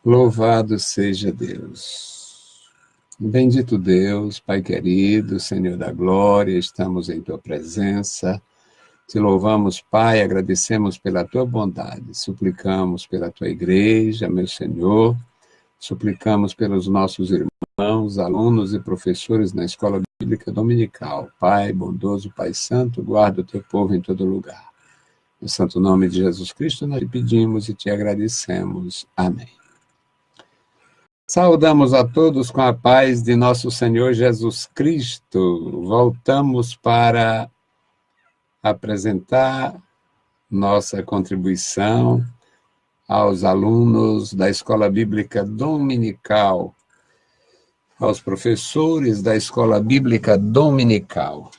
Louvado seja Deus. Bendito Deus, Pai querido, Senhor da glória, estamos em Tua presença. Te louvamos, Pai, agradecemos pela Tua bondade, suplicamos pela Tua igreja, meu Senhor, suplicamos pelos nossos irmãos, alunos e professores na Escola Bíblica Dominical. Pai bondoso, Pai santo, guarda o Teu povo em todo lugar. No santo nome de Jesus Cristo, nós te pedimos e te agradecemos. Amém. Saudamos a todos com a paz de nosso Senhor Jesus Cristo. Voltamos para apresentar nossa contribuição aos alunos da Escola Bíblica Dominical, aos professores da Escola Bíblica Dominical.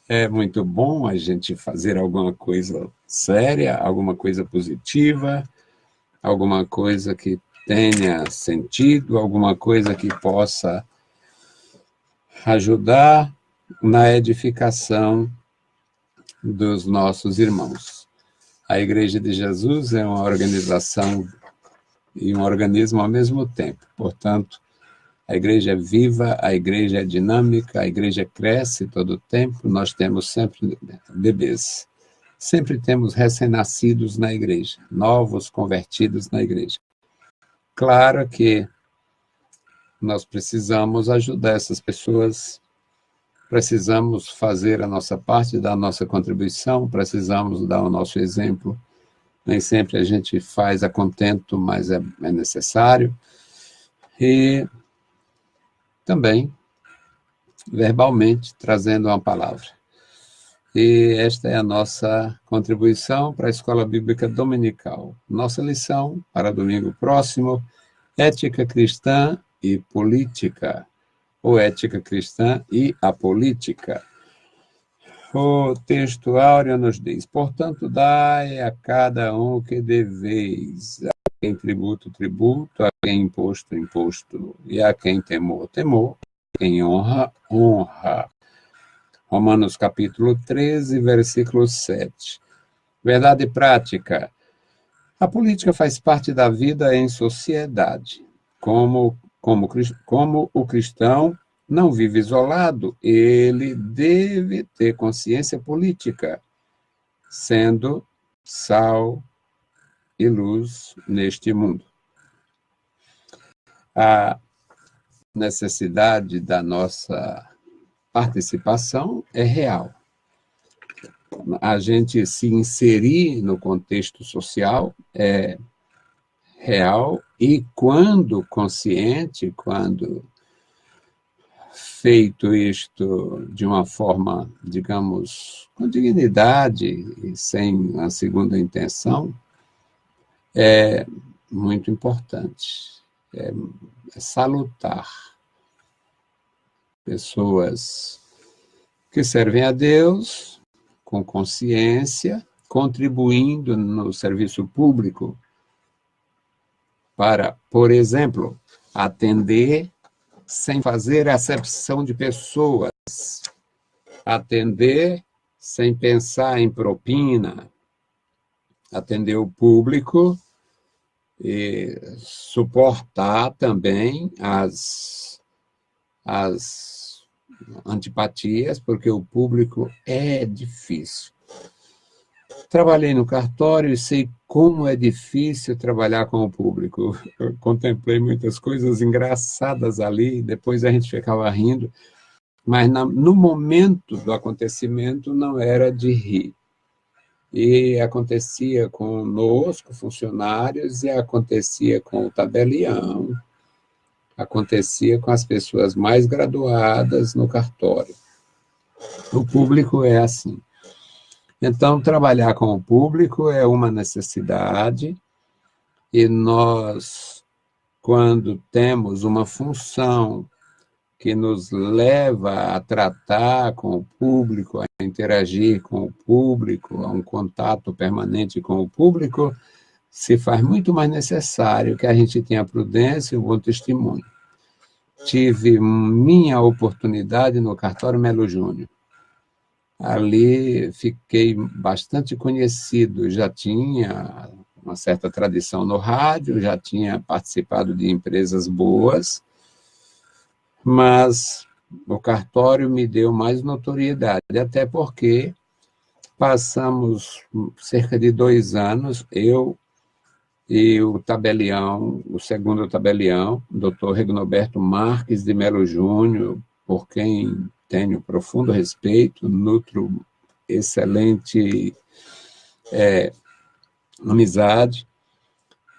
É muito bom a gente fazer alguma coisa séria, alguma coisa positiva, alguma coisa que tenha sentido, alguma coisa que possa ajudar na edificação dos nossos irmãos. A Igreja de Jesus é uma organização e um organismo ao mesmo tempo. Portanto, a igreja é viva, a igreja é dinâmica, a igreja cresce todo o tempo, nós temos sempre bebês. Sempre temos recém-nascidos na igreja, novos convertidos na igreja. Claro que nós precisamos ajudar essas pessoas, precisamos fazer a nossa parte, dar a nossa contribuição, precisamos dar o nosso exemplo. Nem sempre a gente faz a contento, mas é necessário. E também, verbalmente, trazendo uma palavra. E esta é a nossa contribuição para a Escola Bíblica Dominical. Nossa lição para domingo próximo, Ética Cristã e Política, ou Ética Cristã e a Política. O texto áureo nos diz: portanto, dai a cada um o que deveis, a quem tributo, tributo, a quem imposto, imposto, e a quem temor, temor, a quem honra, honra. Romanos capítulo 13, versículo 7. Verdade prática. A política faz parte da vida em sociedade. Como o cristão não vive isolado, ele deve ter consciência política, sendo sal e luz neste mundo. A necessidade da nossa participação é real. A gente se inserir no contexto social é real e, quando consciente, quando feito isto de uma forma, digamos, com dignidade e sem a segunda intenção, é muito importante, é salutar. Pessoas que servem a Deus com consciência, contribuindo no serviço público para, por exemplo, atender sem fazer acepção de pessoas, atender sem pensar em propina, atender o público e suportar também as antipatias, porque o público é difícil. Trabalhei no cartório e sei como é difícil trabalhar com o público. Eu contemplei muitas coisas engraçadas ali, depois a gente ficava rindo, mas no momento do acontecimento não era de rir. E acontecia conosco, funcionários, e acontecia com o tabelião, acontecia com as pessoas mais graduadas no cartório. O público é assim. Então, trabalhar com o público é uma necessidade, e nós, quando temos uma função que nos leva a tratar com o público, a interagir com o público, a um contato permanente com o público, se faz muito mais necessário que a gente tenha prudência e um bom testemunho. Tive minha oportunidade no cartório Melo Júnior. ali fiquei bastante conhecido, já tinha uma certa tradição no rádio, já tinha participado de empresas boas, mas o cartório me deu mais notoriedade, até porque passamos cerca de 2 anos, eu e o tabelião, o segundo tabelião, doutor Regnoberto Marques de Melo Júnior, por quem tenho profundo respeito, nutro excelente amizade,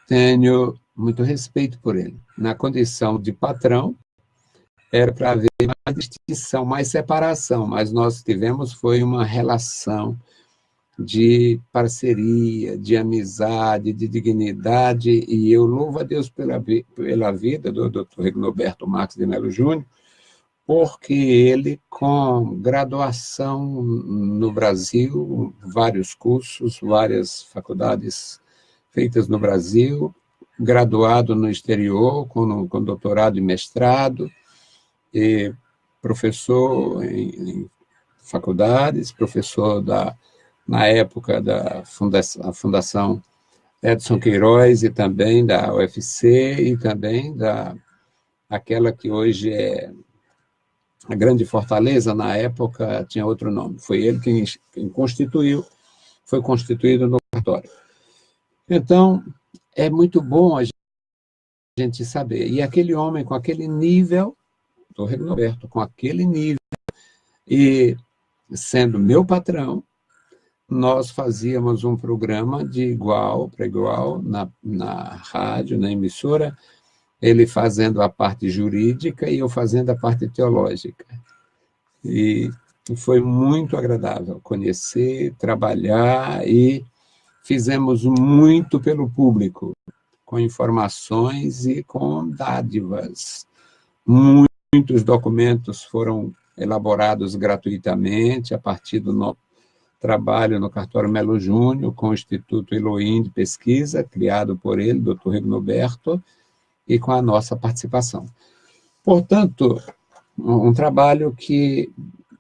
tenho muito respeito por ele. Na condição de patrão, era para haver mais distinção, mais separação, mas nós tivemos foi uma relação de parceria, de amizade, de dignidade, e eu louvo a Deus pela vida do Dr. Regnoberto Marques de Melo Júnior, porque ele, com graduação no Brasil, vários cursos, várias faculdades feitas no Brasil, graduado no exterior, com doutorado e mestrado, e professor em faculdades, professor na época da Fundação Edson Queiroz e também da UFC e também aquela que hoje é a Grande Fortaleza, na época tinha outro nome. Foi ele quem foi constituído no cartório. Então, é muito bom a gente saber. E aquele homem com aquele nível, do Regnoberto, com aquele nível, e sendo meu patrão, nós fazíamos um programa de igual para igual na rádio, na emissora, ele fazendo a parte jurídica e eu fazendo a parte teológica. E foi muito agradável conhecer, trabalhar e fizemos muito pelo público, com informações e com dádivas. Muitos documentos foram elaborados gratuitamente a partir do nosso trabalho no Cartório Melo Júnior, com o Instituto Elohim de Pesquisa, criado por ele, Dr. Regnoberto, e com a nossa participação. Portanto, um trabalho que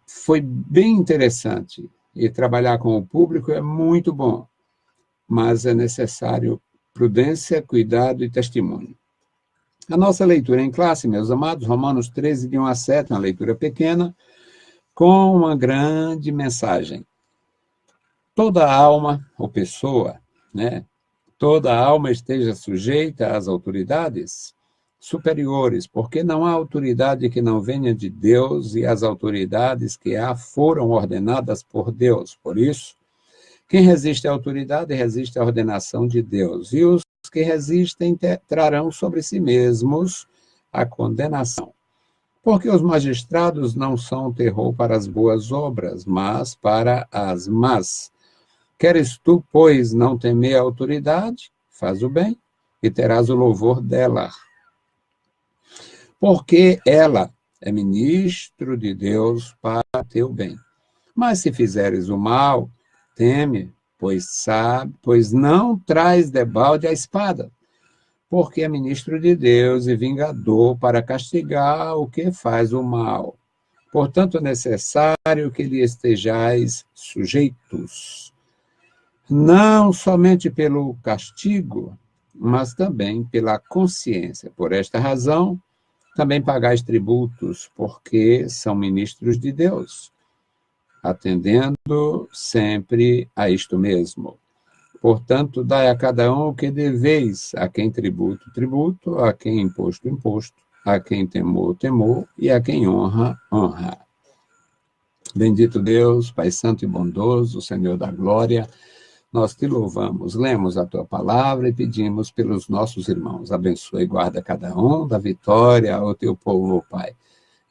foi bem interessante, e trabalhar com o público é muito bom, mas é necessário prudência, cuidado e testemunho. A nossa leitura em classe, meus amados, Romanos 13, de 1 a 7, uma leitura pequena, com uma grande mensagem. Toda alma ou pessoa, né? Toda alma esteja sujeita às autoridades superiores, porque não há autoridade que não venha de Deus e as autoridades que há foram ordenadas por Deus. Por isso, quem resiste à autoridade resiste à ordenação de Deus, e os que resistem trarão sobre si mesmos a condenação. Porque os magistrados não são terror para as boas obras, mas para as más. Queres tu, pois, não temer a autoridade? Faz o bem, e terás o louvor dela. Porque ela é ministro de Deus para teu bem. Mas se fizeres o mal, teme, pois não traz debalde a espada, porque é ministro de Deus e vingador para castigar o que faz o mal. Portanto, é necessário que lhe estejais sujeitos, não somente pelo castigo, mas também pela consciência. Por esta razão, também pagais tributos, porque são ministros de Deus, atendendo sempre a isto mesmo. Portanto, dai a cada um o que deveis, a quem tributo, tributo, a quem imposto, imposto, a quem temor, temor, e a quem honra, honra. Bendito Deus, Pai Santo e bondoso, Senhor da glória, nós te louvamos, lemos a tua palavra e pedimos pelos nossos irmãos. Abençoa e guarda cada um, dá vitória ao teu povo, Pai.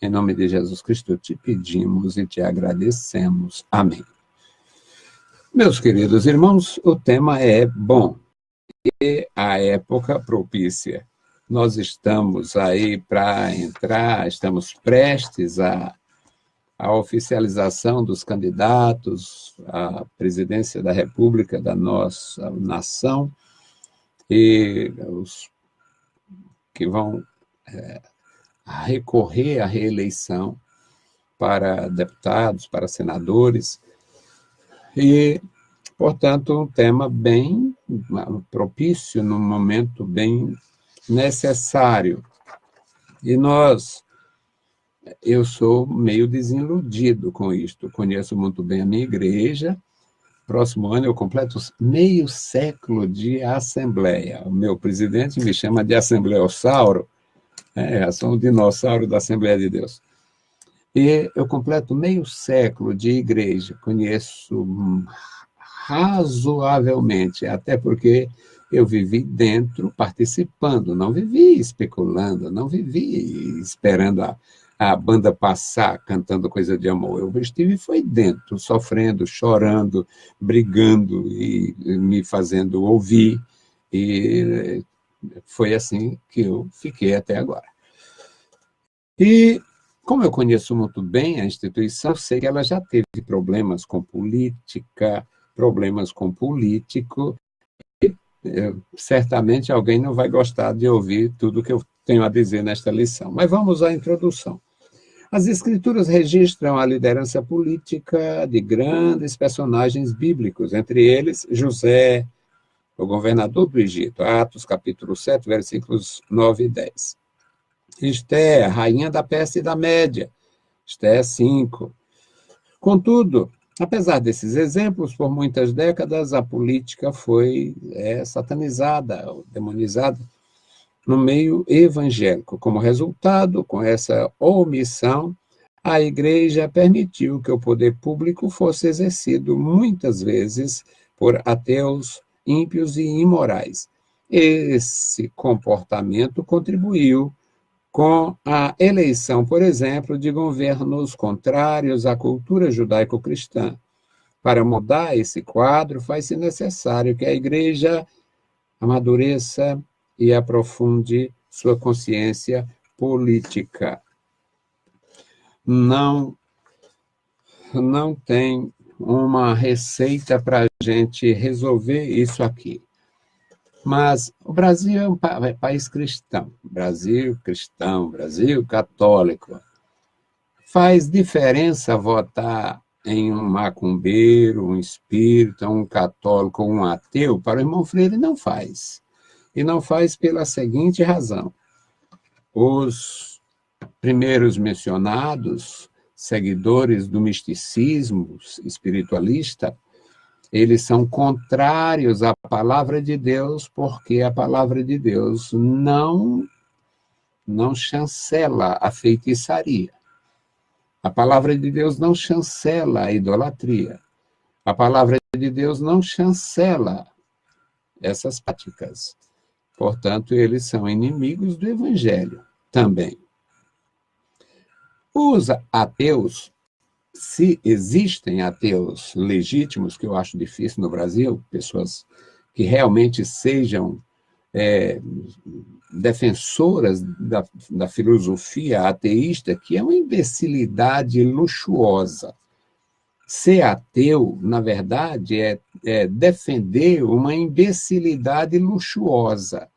Em nome de Jesus Cristo te pedimos e te agradecemos. Amém. Meus queridos irmãos, o tema é bom e a época propícia. Nós estamos aí para entrar, estamos prestes à oficialização dos candidatos à presidência da República da nossa nação e os que vão recorrer à reeleição para deputados, para senadores. E, portanto, um tema bem propício, num momento bem necessário. E eu sou meio desiludido com isto. Conheço muito bem a minha igreja. Próximo ano eu completo meio século de assembleia. O meu presidente me chama de assembleossauro. Eu sou um dinossauro da Assembleia de Deus. E eu completo meio século de igreja. Conheço razoavelmente, até porque eu vivi dentro, participando, não vivi especulando, não vivi esperando a banda passar, cantando coisa de amor. Eu estive foi dentro, sofrendo, chorando, brigando e me fazendo ouvir, e foi assim que eu fiquei até agora. E, como eu conheço muito bem a instituição, sei que ela já teve problemas com política, problemas com político. Certamente alguém não vai gostar de ouvir tudo que eu tenho a dizer nesta lição. Mas vamos à introdução. As Escrituras registram a liderança política de grandes personagens bíblicos, entre eles José, o governador do Egito, Atos, capítulo 7, versículos 9 e 10. Esté, rainha da peste e da Média, Esté 5. Contudo, apesar desses exemplos, por muitas décadas a política foi satanizada, demonizada no meio evangélico. Como resultado, com essa omissão, a igreja permitiu que o poder público fosse exercido muitas vezes por ateus, ímpios e imorais. Esse comportamento contribuiu com a eleição, por exemplo, de governos contrários à cultura judaico-cristã. Para mudar esse quadro, faz-se necessário que a igreja amadureça e aprofunde sua consciência política. Não tem uma receita para a gente resolver isso aqui. Mas o Brasil é um país cristão, Brasil cristão, Brasil católico. Faz diferença votar em um macumbeiro, um espírita, um católico ou um ateu? Para o irmão Freire, não faz. E não faz pela seguinte razão. Os primeiros mencionados, seguidores do misticismo espiritualista, eles são contrários à palavra de Deus, porque a palavra de Deus não chancela a feitiçaria. A palavra de Deus não chancela a idolatria. A palavra de Deus não chancela essas práticas. Portanto, eles são inimigos do evangelho também. Os ateus, se existem ateus legítimos, que eu acho difícil no Brasil, pessoas que realmente sejam defensoras da filosofia ateísta, que é uma imbecilidade luxuosa. Ser ateu, na verdade, é defender uma imbecilidade luxuosa.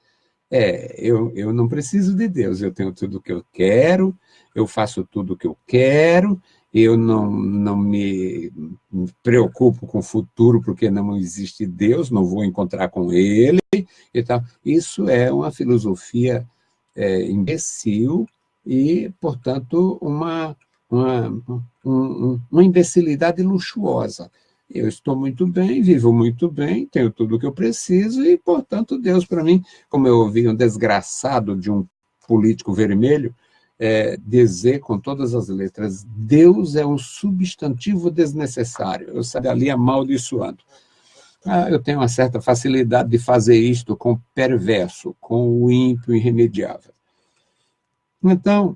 Eu não preciso de Deus, eu tenho tudo o que eu quero, eu faço tudo o que eu quero, eu não me preocupo com o futuro porque não existe Deus, não vou encontrar com Ele e tal. Isso é uma filosofia imbecil e, portanto, uma imbecilidade luxuosa. Eu estou muito bem, vivo muito bem, tenho tudo o que eu preciso e, portanto, Deus para mim, como eu ouvi um desgraçado de um político vermelho dizer com todas as letras, Deus é um substantivo desnecessário. Eu saio dali amaldiçoando. Eu tenho uma certa facilidade de fazer isto com o perverso, com o ímpio irremediável. Então,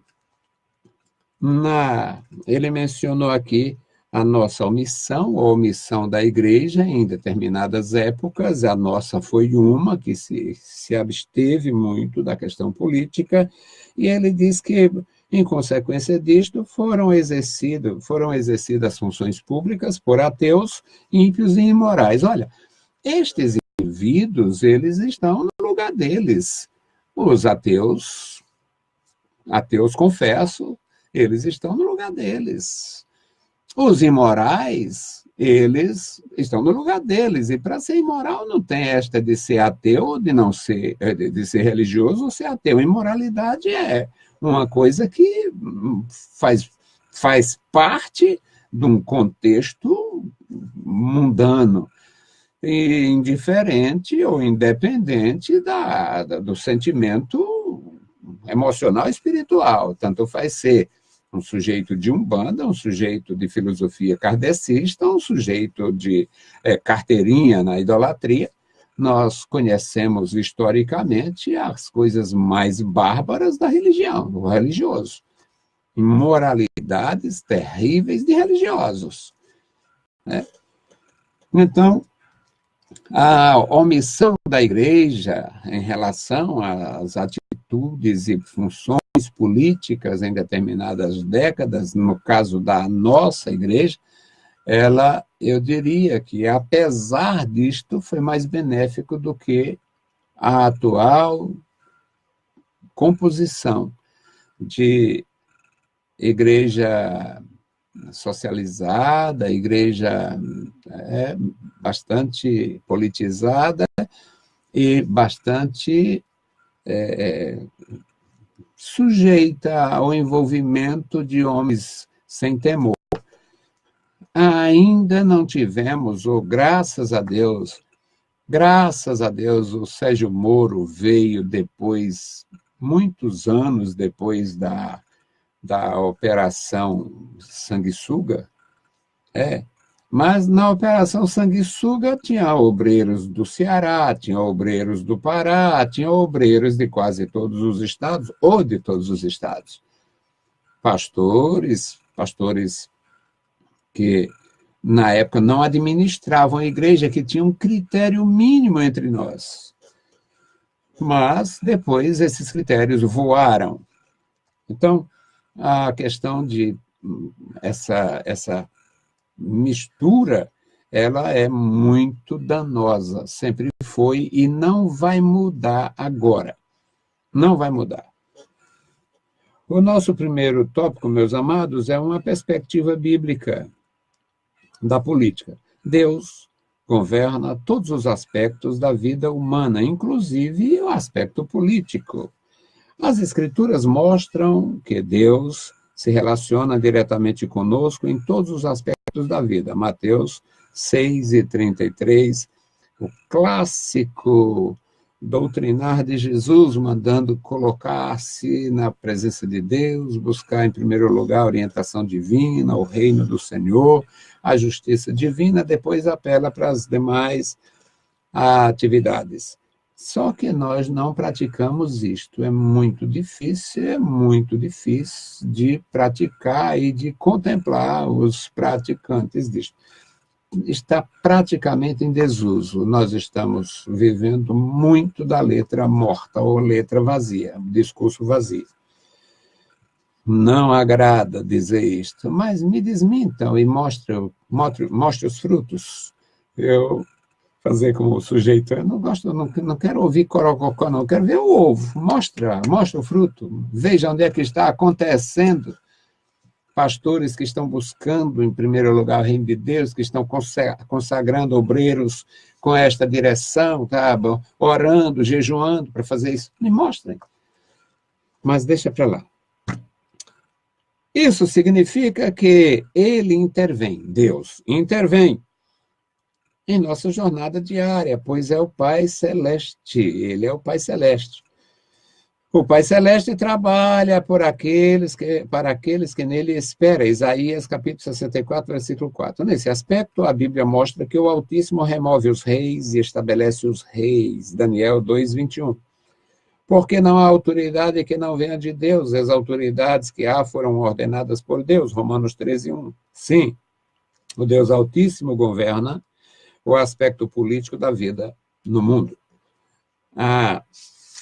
ele mencionou aqui a nossa omissão, a omissão da igreja em determinadas épocas. A nossa foi uma que se absteve muito da questão política, e ele diz que, em consequência disto, foram exercidas funções públicas por ateus, ímpios e imorais. Olha, estes indivíduos, eles estão no lugar deles. Os ateus confesso, eles estão no lugar deles. Os imorais, eles estão no lugar deles. E para ser imoral não tem esta de ser ateu ou de não ser, de ser religioso ou ser ateu. Imoralidade é uma coisa que faz parte de um contexto mundano, e indiferente ou independente do sentimento emocional e espiritual. Tanto faz ser um sujeito de Umbanda, um sujeito de filosofia kardecista, um sujeito de carteirinha na idolatria. Nós conhecemos historicamente as coisas mais bárbaras da religião, do religioso. Imoralidades terríveis de religiosos. Né? Então, a omissão da igreja em relação às atitudes e funções políticas em determinadas décadas, no caso da nossa igreja, eu diria que, apesar disto, foi mais benéfico do que a atual composição de igreja socializada, igreja bastante politizada e bastante sujeita ao envolvimento de homens sem temor. Ainda não tivemos, ou graças a Deus, o Sérgio Moro veio depois, muitos anos depois da Operação Sanguessuga, mas na Operação Sanguessuga tinha obreiros do Ceará, tinha obreiros do Pará, tinha obreiros de quase todos os estados, ou de todos os estados. Pastores que na época não administravam a igreja, que tinha um critério mínimo entre nós. Mas depois esses critérios voaram. Então, a questão de essa mistura, ela é muito danosa, sempre foi e não vai mudar agora. Não vai mudar. O nosso primeiro tópico, meus amados, é uma perspectiva bíblica da política. Deus governa todos os aspectos da vida humana, inclusive o aspecto político. As Escrituras mostram que Deus se relaciona diretamente conosco em todos os aspectos da vida. Mateus 6:33, o clássico doutrinar de Jesus, mandando colocar-se na presença de Deus, buscar em primeiro lugar a orientação divina, o reino do Senhor, a justiça divina, depois apela para as demais atividades. Só que nós não praticamos isto. É muito difícil de praticar e de contemplar os praticantes disto. Está praticamente em desuso. Nós estamos vivendo muito da letra morta ou letra vazia, discurso vazio. Não agrada dizer isto, mas me desmintam e mostre os frutos. Eu fazer como o sujeito, eu não gosto, não quero ouvir corococó, não, quero ver o ovo, mostra o fruto, veja onde é que está acontecendo. Pastores que estão buscando, em primeiro lugar, o reino de Deus, que estão consagrando obreiros com esta direção, tá? Orando, jejuando para fazer isso, me mostrem. Mas deixa para lá. Isso significa que ele intervém, Deus intervém em nossa jornada diária, pois é o Pai Celeste, ele é o Pai Celeste. O Pai Celeste trabalha para aqueles que nele esperam. Isaías, capítulo 64, versículo 4. Nesse aspecto, a Bíblia mostra que o Altíssimo remove os reis e estabelece os reis. Daniel 2:21. Porque não há autoridade que não venha de Deus. As autoridades que há foram ordenadas por Deus. Romanos 13:1. Sim, o Deus Altíssimo governa o aspecto político da vida no mundo.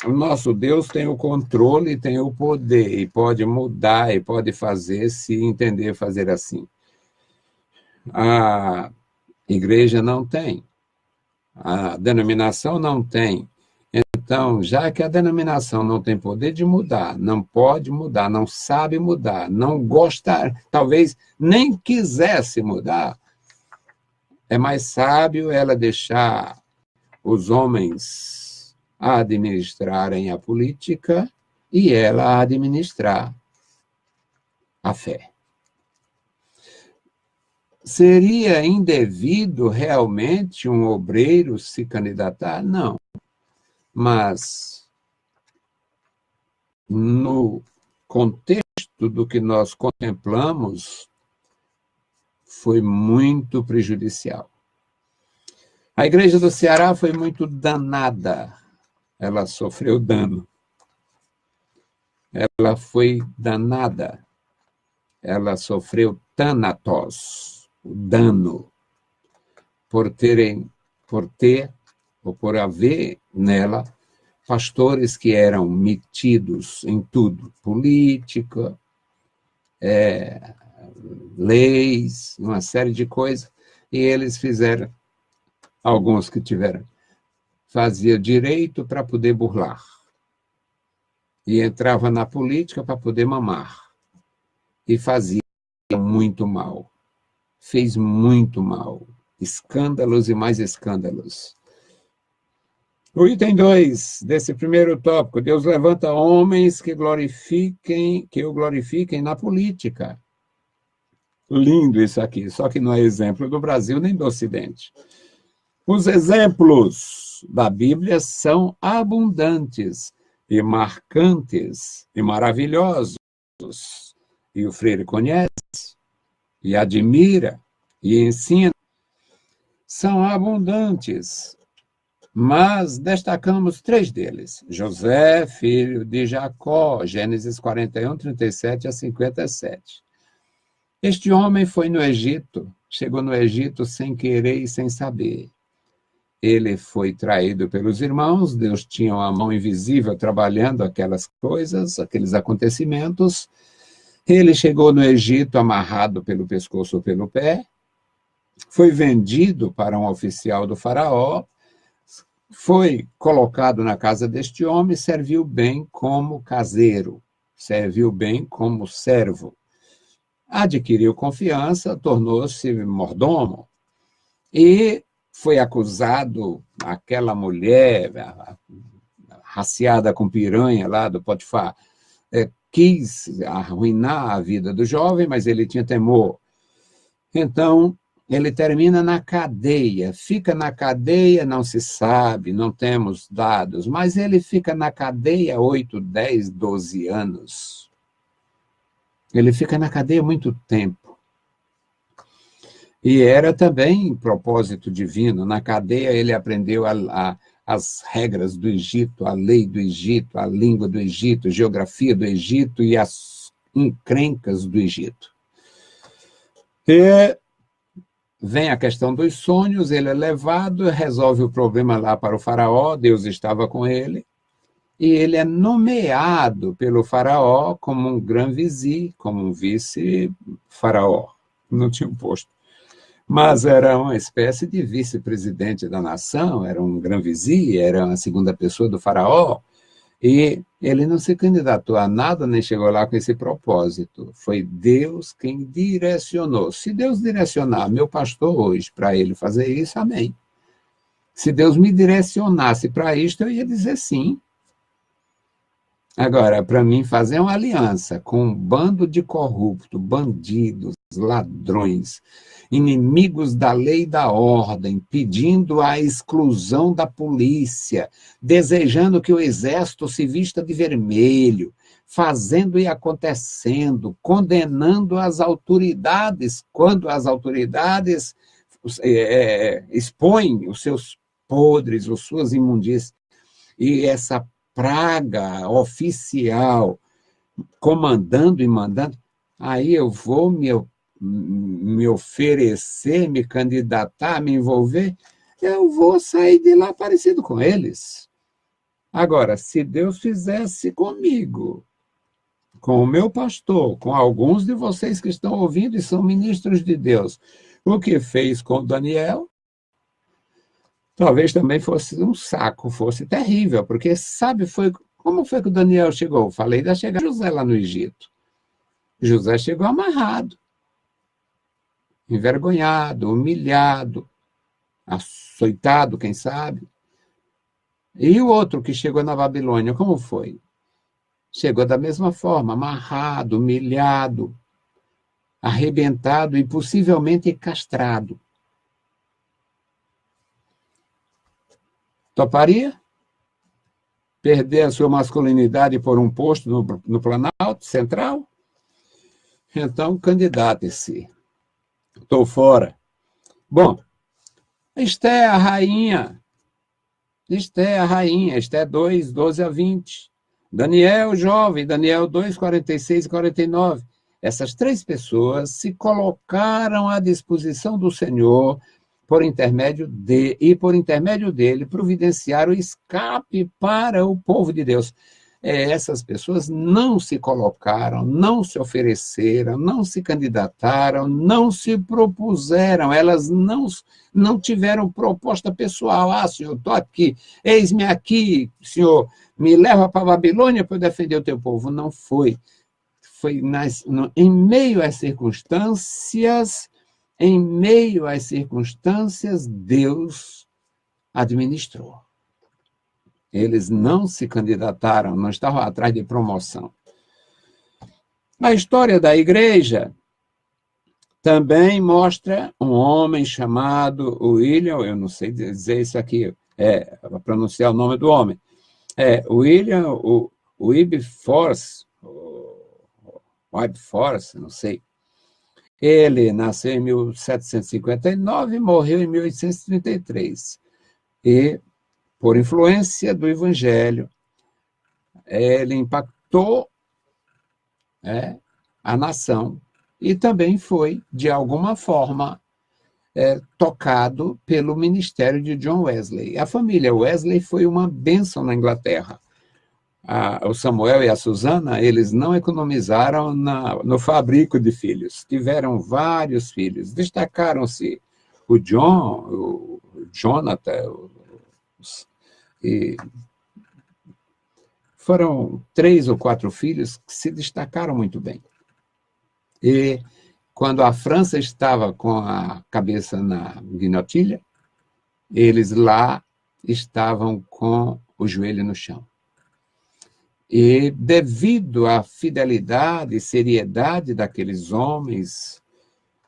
O nosso Deus tem o controle, tem o poder, e pode mudar, e pode fazer, se entender fazer assim. A igreja não tem, a denominação não tem. Então, já que a denominação não tem poder de mudar, não pode mudar, não sabe mudar, não gosta, talvez nem quisesse mudar, É mais sábio ela deixar os homens administrarem a política e ela administrar a fé. Seria indevido realmente um obreiro se candidatar? Não. Mas, no contexto do que nós contemplamos, foi muito prejudicial. A igreja do Ceará foi muito danada. Ela sofreu dano. Ela foi danada. Ela sofreu thanatos, o dano, por ter ou por haver nela pastores que eram metidos em tudo, política, leis, uma série de coisas, e eles fizeram, alguns que tiveram, fazia direito para poder burlar, e entrava na política para poder mamar, e fazia muito mal, fez muito mal, escândalos e mais escândalos. O item 2 desse primeiro tópico, Deus levanta homens que o glorifiquem na política. Lindo isso aqui, só que não é exemplo do Brasil nem do Ocidente. Os exemplos da Bíblia são abundantes e marcantes e maravilhosos. E o Freire conhece, e admira, e ensina. São abundantes, mas destacamos 3 deles. José, filho de Jacó, Gênesis 41, 37 a 57. Este homem foi no Egito, chegou no Egito sem querer e sem saber. Ele foi traído pelos irmãos, Deus tinha uma mão invisível trabalhando aquelas coisas, aqueles acontecimentos. Ele chegou no Egito amarrado pelo pescoço ou pelo pé, foi vendido para um oficial do faraó, foi colocado na casa deste homem, serviu bem como caseiro, serviu bem como servo. Adquiriu confiança, tornou-se mordomo e foi acusado, aquela mulher raciada com piranha lá do Potifar, quis arruinar a vida do jovem, mas ele tinha temor. Então, ele termina na cadeia, fica na cadeia, não se sabe, não temos dados, mas ele fica na cadeia 8, 10, 12 anos. Ele fica na cadeia muito tempo. E era também propósito divino. Na cadeia ele aprendeu as regras do Egito, a lei do Egito, a língua do Egito, a geografia do Egito e as encrencas do Egito. E vem a questão dos sonhos, ele é levado, resolve o problema lá para o faraó, Deus estava com ele, e ele é nomeado pelo faraó como um grão-vizir, como um vice-faraó. Não tinha um posto. Mas era uma espécie de vice-presidente da nação, era um grão-vizir, era a segunda pessoa do faraó, e ele não se candidatou a nada, nem chegou lá com esse propósito. Foi Deus quem direcionou. Se Deus direcionar meu pastor hoje para ele fazer isso, amém. Se Deus me direcionasse para isto, eu ia dizer sim. Agora, para mim, fazer uma aliança com um bando de corruptos, bandidos, ladrões, inimigos da lei e da ordem, pedindo a exclusão da polícia, desejando que o exército se vista de vermelho, fazendo e acontecendo, condenando as autoridades, quando as autoridades expõem os seus podres, as suas imundícias, e essa praga oficial comandando e mandando, aí eu vou me oferecer, me candidatar, me envolver, eu vou sair de lá parecido com eles. Agora, se Deus fizesse comigo, com o meu pastor, com alguns de vocês que estão ouvindo e são ministros de Deus, o que fez com Daniel, talvez também fosse um saco, fosse terrível, porque sabe, como foi que o Daniel chegou? Falei da chegada de José lá no Egito. José chegou amarrado, envergonhado, humilhado, açoitado, quem sabe. E o outro que chegou na Babilônia, como foi? Chegou da mesma forma, amarrado, humilhado, arrebentado e possivelmente castrado. Toparia? Perder a sua masculinidade por um posto no Planalto Central? Então, candidate-se. Estou fora. Bom, Esté a rainha. Esté a rainha. Esté 2, 12 a 20. Daniel, jovem. Daniel 2, 46 e 49. Essas três pessoas se colocaram à disposição do Senhor por intermédio dele, providenciar o escape para o povo de Deus. Essas pessoas não se colocaram, não se ofereceram, não se candidataram, não se propuseram, elas não tiveram proposta pessoal. Ah, Senhor, estou aqui, eis-me aqui, Senhor, me leva para a Babilônia para eu defender o teu povo. Não foi. Foi em meio às circunstâncias, Deus administrou. Eles não se candidataram, não estavam atrás de promoção. A história da igreja também mostra um homem chamado William, eu não sei dizer isso aqui, para pronunciar o nome do homem, William Wilberforce, não sei. Ele nasceu em 1759 e morreu em 1833. E, por influência do Evangelho, ele impactou a nação e também foi, de alguma forma, tocado pelo ministério de John Wesley. A família Wesley foi uma bênção na Inglaterra. O Samuel e a Susana, eles não economizaram no fabrico de filhos. Tiveram vários filhos. Destacaram-se o John, o Jonathan, e foram 3 ou 4 filhos que se destacaram muito bem. E quando a França estava com a cabeça na guilhotina, eles lá estavam com o joelho no chão. E devido à fidelidade e seriedade daqueles homens,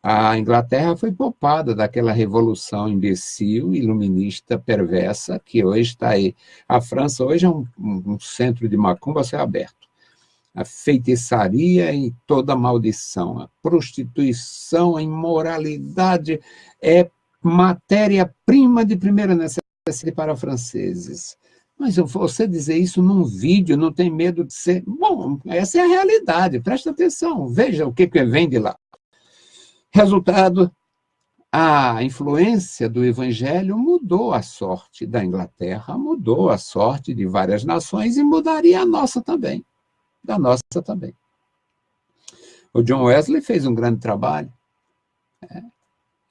a Inglaterra foi poupada daquela revolução imbecil, iluminista, perversa, que hoje está aí. A França hoje é um centro de macumba a céu aberto. A feitiçaria e toda a maldição, a prostituição, a imoralidade é matéria-prima de primeira necessidade para franceses. Mas você dizer isso num vídeo não tem medo de ser... Bom, essa é a realidade, presta atenção, veja o que vem de lá. Resultado, a influência do Evangelho mudou a sorte da Inglaterra, mudou a sorte de várias nações e mudaria a nossa também, da nossa também. O John Wesley fez um grande trabalho,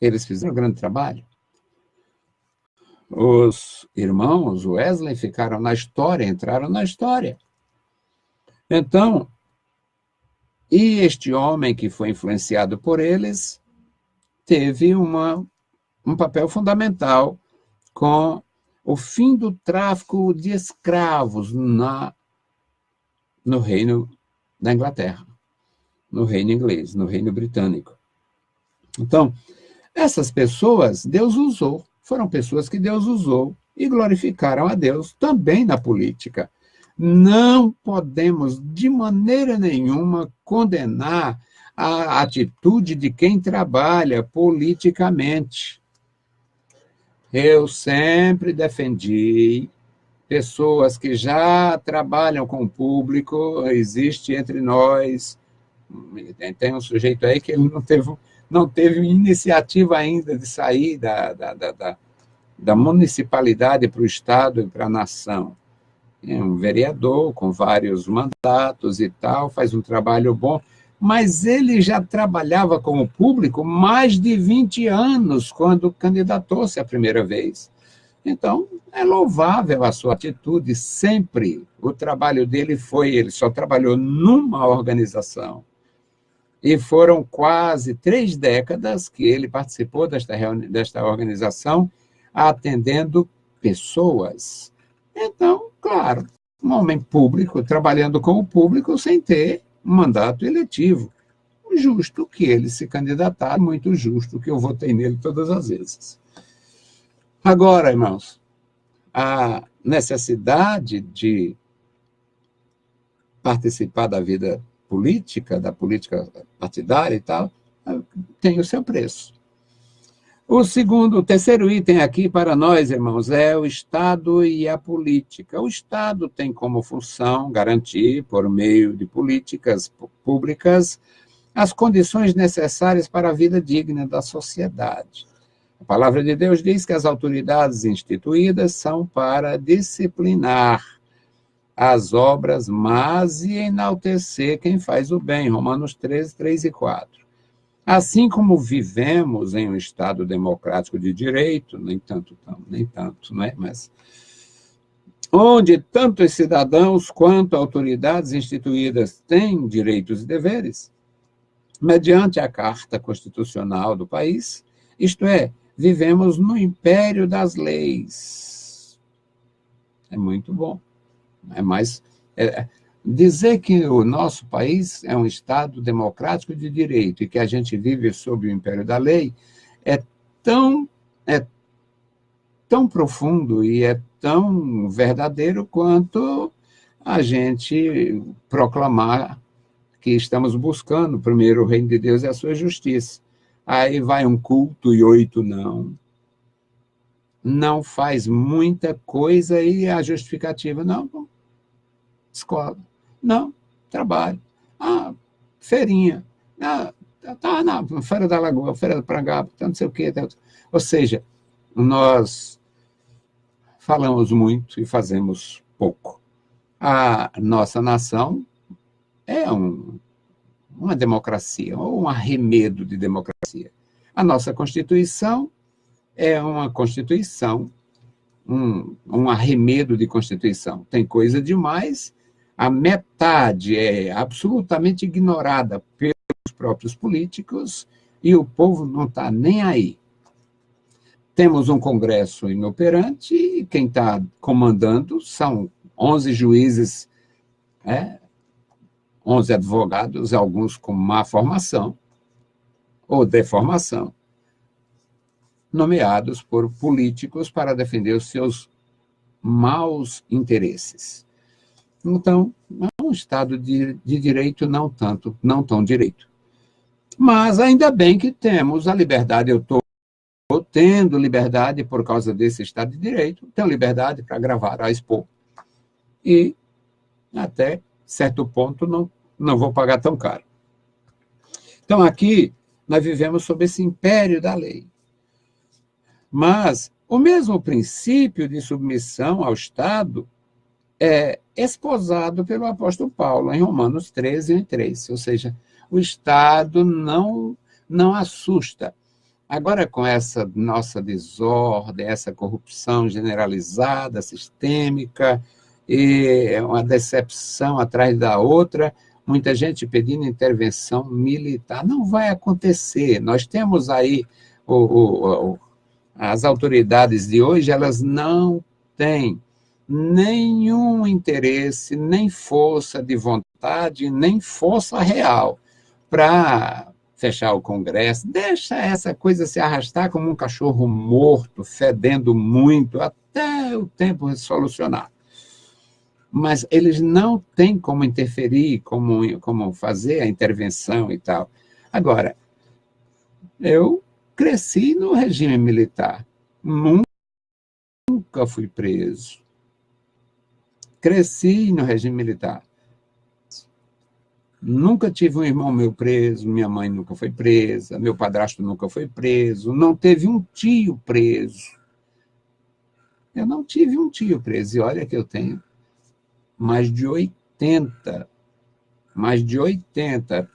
eles fizeram um grande trabalho. Os irmãos Wesley ficaram na história, entraram na história. Então, e este homem que foi influenciado por eles teve um papel fundamental com o fim do tráfico de escravos no reino da Inglaterra, no reino inglês, no reino britânico. Então, essas pessoas Deus usou. Foram pessoas que Deus usou e glorificaram a Deus também na política. Não podemos, de maneira nenhuma, condenar a atitude de quem trabalha politicamente. Eu sempre defendi pessoas que já trabalham com o público, existe entre nós, tem um sujeito aí que ele não teve iniciativa ainda de sair da municipalidade para o Estado e para a nação. É um vereador com vários mandatos e tal, faz um trabalho bom, mas ele já trabalhava com o público mais de 20 anos, quando candidatou-se a primeira vez. Então, é louvável a sua atitude, sempre. O trabalho dele ele só trabalhou numa organização. E foram quase 3 décadas que ele participou desta organização, atendendo pessoas. Então, claro, um homem público, trabalhando com o público sem ter um mandato eletivo. Justo que ele se candidatar, muito justo que eu votei nele todas as vezes. Agora, irmãos, a necessidade de participar da vida política, da política partidária e tal, tem o seu preço. O terceiro item aqui para nós, irmãos, é o Estado e a política. O Estado tem como função garantir, por meio de políticas públicas, as condições necessárias para a vida digna da sociedade. A palavra de Deus diz que as autoridades instituídas são para disciplinar as obras más e enaltecer quem faz o bem. Romanos 13, 3 e 4. Assim como vivemos em um Estado democrático de direito, nem tanto, não é? Mas onde tanto os cidadãos quanto autoridades instituídas têm direitos e deveres, mediante a Carta Constitucional do país, isto é, vivemos no império das leis. É muito bom. Dizer que o nosso país é um Estado democrático de direito e que a gente vive sob o império da lei é tão profundo e é tão verdadeiro quanto a gente proclamar que estamos buscando primeiro o reino de Deus e a sua justiça. Aí vai um culto e 8 não. Não faz muita coisa e a justificativa, não, escola, não, trabalho, feirinha, tá na Feira da Lagoa, Feira do Prangaba, não sei o quê. Ou seja, nós falamos muito e fazemos pouco. A nossa nação é uma democracia, ou um arremedo de democracia. A nossa Constituição é uma Constituição, um arremedo de Constituição. Tem coisa demais, a metade é absolutamente ignorada pelos próprios políticos e o povo não está nem aí. Temos um Congresso inoperante e quem está comandando são 11 juízes, 11 advogados, alguns com má formação ou deformação, nomeados por políticos para defender os seus maus interesses. Então, é um Estado de direito não tão direito. Mas ainda bem que temos a liberdade, eu estou tendo liberdade por causa desse Estado de Direito, tenho liberdade para gravar, a expor. E, até certo ponto, não vou pagar tão caro. Então, aqui, nós vivemos sob esse império da lei. Mas o mesmo princípio de submissão ao Estado é esposado pelo apóstolo Paulo, em Romanos 13, 1 e 3. Ou seja, o Estado não assusta. Agora, com essa nossa desordem, essa corrupção generalizada, sistêmica, e uma decepção atrás da outra, muita gente pedindo intervenção militar. Não vai acontecer. Nós temos aí as autoridades de hoje, elas não têm nenhum interesse, nem força de vontade, nem força real para fechar o Congresso. Deixa essa coisa se arrastar como um cachorro morto, fedendo muito, até o tempo solucionar. Mas eles não têm como interferir, como fazer a intervenção e tal. Agora, eu cresci no regime militar, nunca fui preso. Cresci no regime militar. Nunca tive um irmão meu preso, minha mãe nunca foi presa, meu padrasto nunca foi preso, não teve um tio preso. Eu não tive um tio preso, e olha que eu tenho mais de 80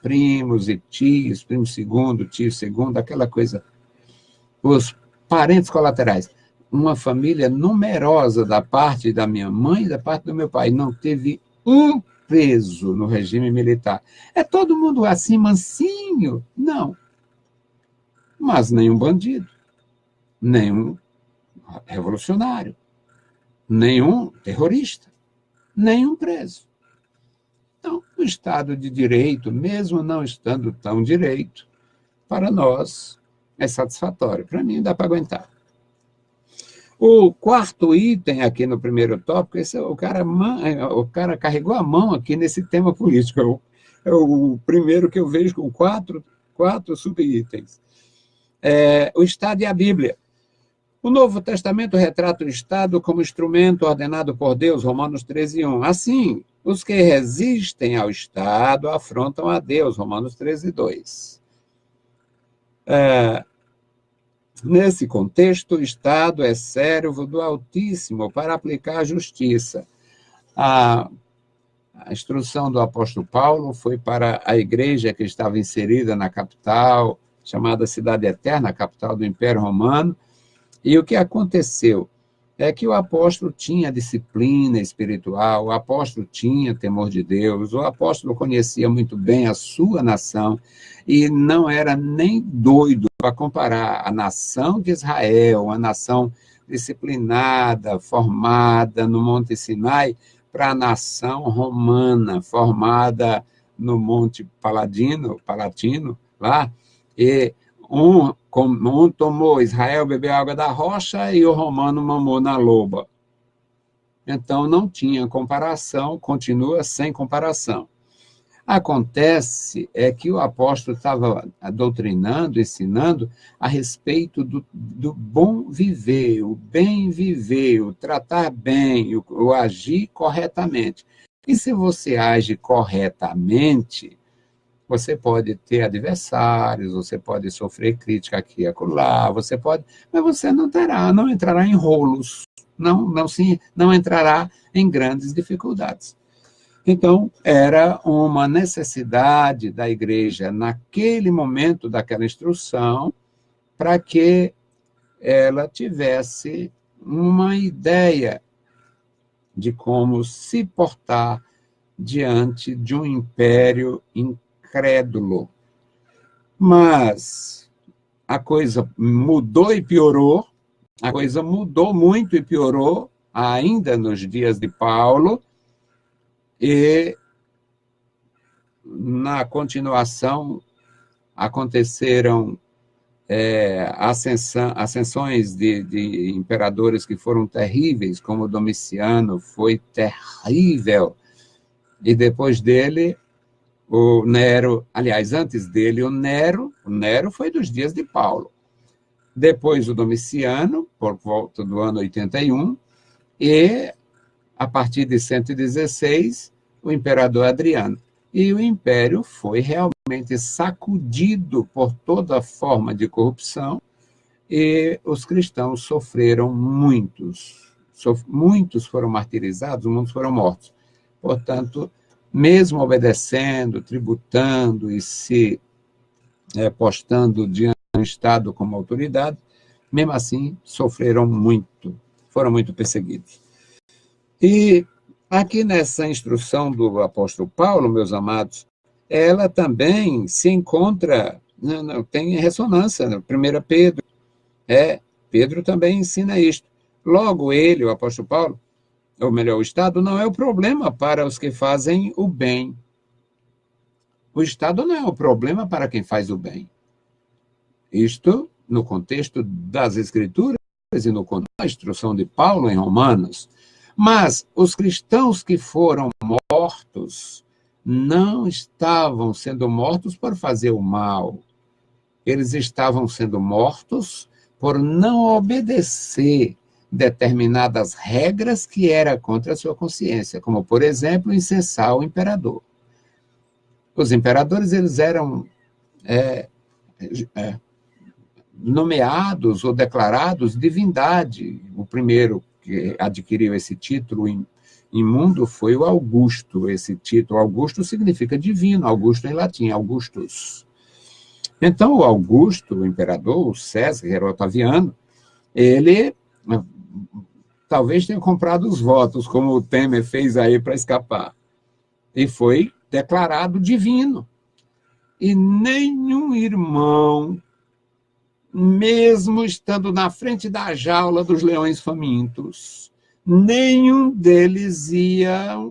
primos e tios, primo segundo, tio segundo, aquela coisa, os parentes colaterais. Uma família numerosa da parte da minha mãe e da parte do meu pai, não teve um preso no regime militar. É todo mundo assim, mansinho? Não. Mas nenhum bandido, nenhum revolucionário, nenhum terrorista, nenhum preso. Então, o Estado de Direito, mesmo não estando tão direito, para nós é satisfatório. Para mim, dá para aguentar. O quarto item aqui no primeiro tópico, esse, o cara carregou a mão aqui nesse tema político. É o primeiro que eu vejo com quatro subitens. O Estado e a Bíblia. O Novo Testamento retrata o Estado como instrumento ordenado por Deus, Romanos 13:1. Assim, os que resistem ao Estado afrontam a Deus, Romanos 13:2. Nesse contexto, o Estado é servo do Altíssimo para aplicar a justiça. A instrução do apóstolo Paulo foi para a igreja que estava inserida na capital, chamada Cidade Eterna, a capital do Império Romano. E o que aconteceu é que o apóstolo tinha disciplina espiritual, o apóstolo tinha temor de Deus, o apóstolo conhecia muito bem a sua nação e não era nem doido para comparar a nação de Israel, uma nação disciplinada, formada no Monte Sinai, para a nação romana, formada no Monte Palatino, lá, e um tomou, Israel bebeu água da rocha e o romano mamou na loba. Então, não tinha comparação, continua sem comparação. Acontece que o apóstolo estava doutrinando, ensinando a respeito do bom viver, o bem viver, o tratar bem, o agir corretamente. E se você age corretamente, você pode ter adversários, você pode sofrer crítica aqui e acolá, mas você não entrará em rolos, não entrará em grandes dificuldades. Então, era uma necessidade da igreja, naquele momento daquela instrução, para que ela tivesse uma ideia de como se portar diante de um império incrédulo. Mas a coisa mudou e piorou, a coisa mudou muito e piorou, ainda nos dias de Paulo, e na continuação aconteceram ascensões de imperadores que foram terríveis, como Domiciano, foi terrível, e depois dele o Nero, aliás, antes dele o Nero foi dos dias de Paulo, depois o Domiciano, por volta do ano 81, e a partir de 116, o imperador Adriano. E o império foi realmente sacudido por toda forma de corrupção e os cristãos sofreram muitos foram martirizados, muitos foram mortos. Portanto, mesmo obedecendo, tributando e se postando diante do Estado como autoridade, mesmo assim sofreram muito, foram muito perseguidos. E aqui nessa instrução do apóstolo Paulo, meus amados, ela também se encontra, tem ressonância, 1 Pedro, Pedro também ensina isto. Logo ele, o apóstolo Paulo, ou melhor, o Estado não é o problema para os que fazem o bem. O Estado não é o problema para quem faz o bem. Isto no contexto das Escrituras e no contexto da instrução de Paulo em Romanos. Mas os cristãos que foram mortos não estavam sendo mortos por fazer o mal. Eles estavam sendo mortos por não obedecer determinadas regras que era contra a sua consciência, como, por exemplo, incensar o imperador. Os imperadores, eles eram nomeados ou declarados divindade. O primeiro que adquiriu esse título imundo foi o Augusto. Esse título, Augusto, significa divino, Augusto em latim, Augustus. Então, o Augusto, o imperador, o César, que era o Otaviano, ele talvez tenha comprado os votos, como o Temer fez aí para escapar, e foi declarado divino. E nenhum irmão mesmo estando na frente da jaula dos leões famintos, nenhum deles iria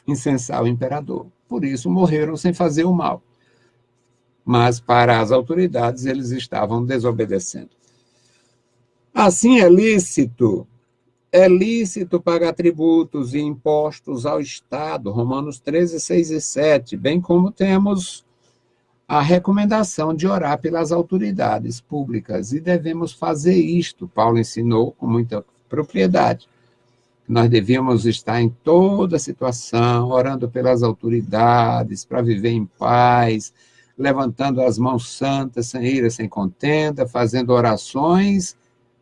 incensar o imperador. Por isso morreram sem fazer o mal. Mas para as autoridades eles estavam desobedecendo. Assim é lícito pagar tributos e impostos ao Estado, Romanos 13, 6 e 7, bem como temos a recomendação de orar pelas autoridades públicas, e devemos fazer isto. Paulo ensinou com muita propriedade. Nós devíamos estar em toda situação, orando pelas autoridades, para viver em paz, levantando as mãos santas, sem ira, sem contenda, fazendo orações,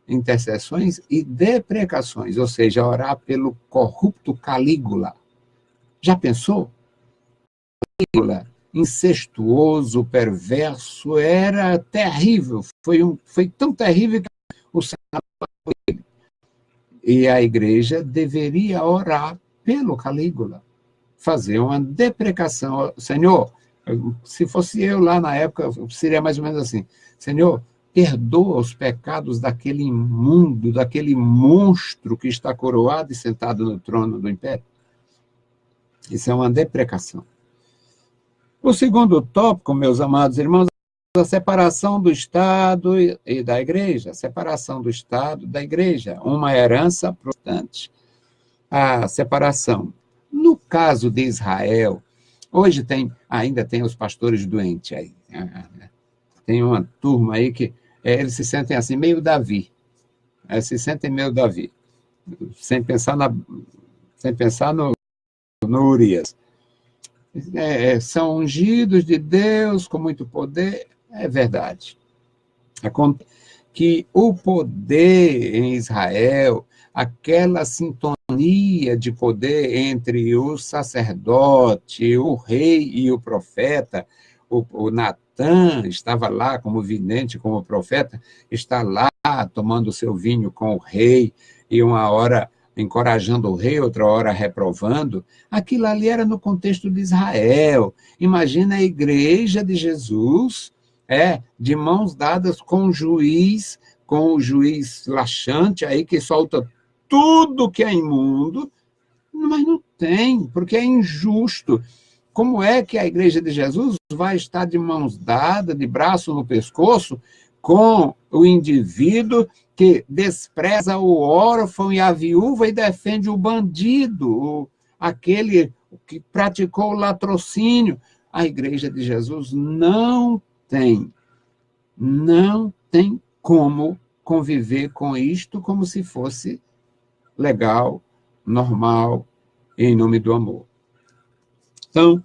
intercessões e deprecações, ou seja, orar pelo corrupto Calígula. Já pensou? Calígula, incestuoso, perverso, era terrível, foi tão terrível que o Senado foi ele. E a igreja deveria orar pelo Calígula, fazer uma deprecação. Senhor, se fosse eu lá na época, seria mais ou menos assim: Senhor, perdoa os pecados daquele imundo, daquele monstro que está coroado e sentado no trono do império. Isso é uma deprecação. O segundo tópico, meus amados irmãos, é a separação do Estado e da Igreja. Separação do Estado e da Igreja, uma herança protestante. A separação. No caso de Israel, hoje ainda tem os pastores doentes aí. Tem uma turma aí que eles se sentem assim, meio Davi. Se sentem meio Davi. Sem pensar no Urias. São ungidos de Deus com muito poder, é verdade. Que o poder em Israel, aquela sintonia de poder entre o sacerdote, o rei e o profeta, o Natã estava lá como vidente, como profeta, está lá tomando seu vinho com o rei, e uma hora encorajando o rei, outra hora reprovando. Aquilo ali era no contexto de Israel. Imagina a igreja de Jesus, de mãos dadas com o juiz laxante aí que solta tudo que é imundo, mas não tem, porque é injusto. Como é que a igreja de Jesus vai estar de mãos dadas, de braço no pescoço, com o indivíduo que despreza o órfão e a viúva e defende o bandido, aquele que praticou o latrocínio? A igreja de Jesus não tem como conviver com isto como se fosse legal, normal, em nome do amor. Então,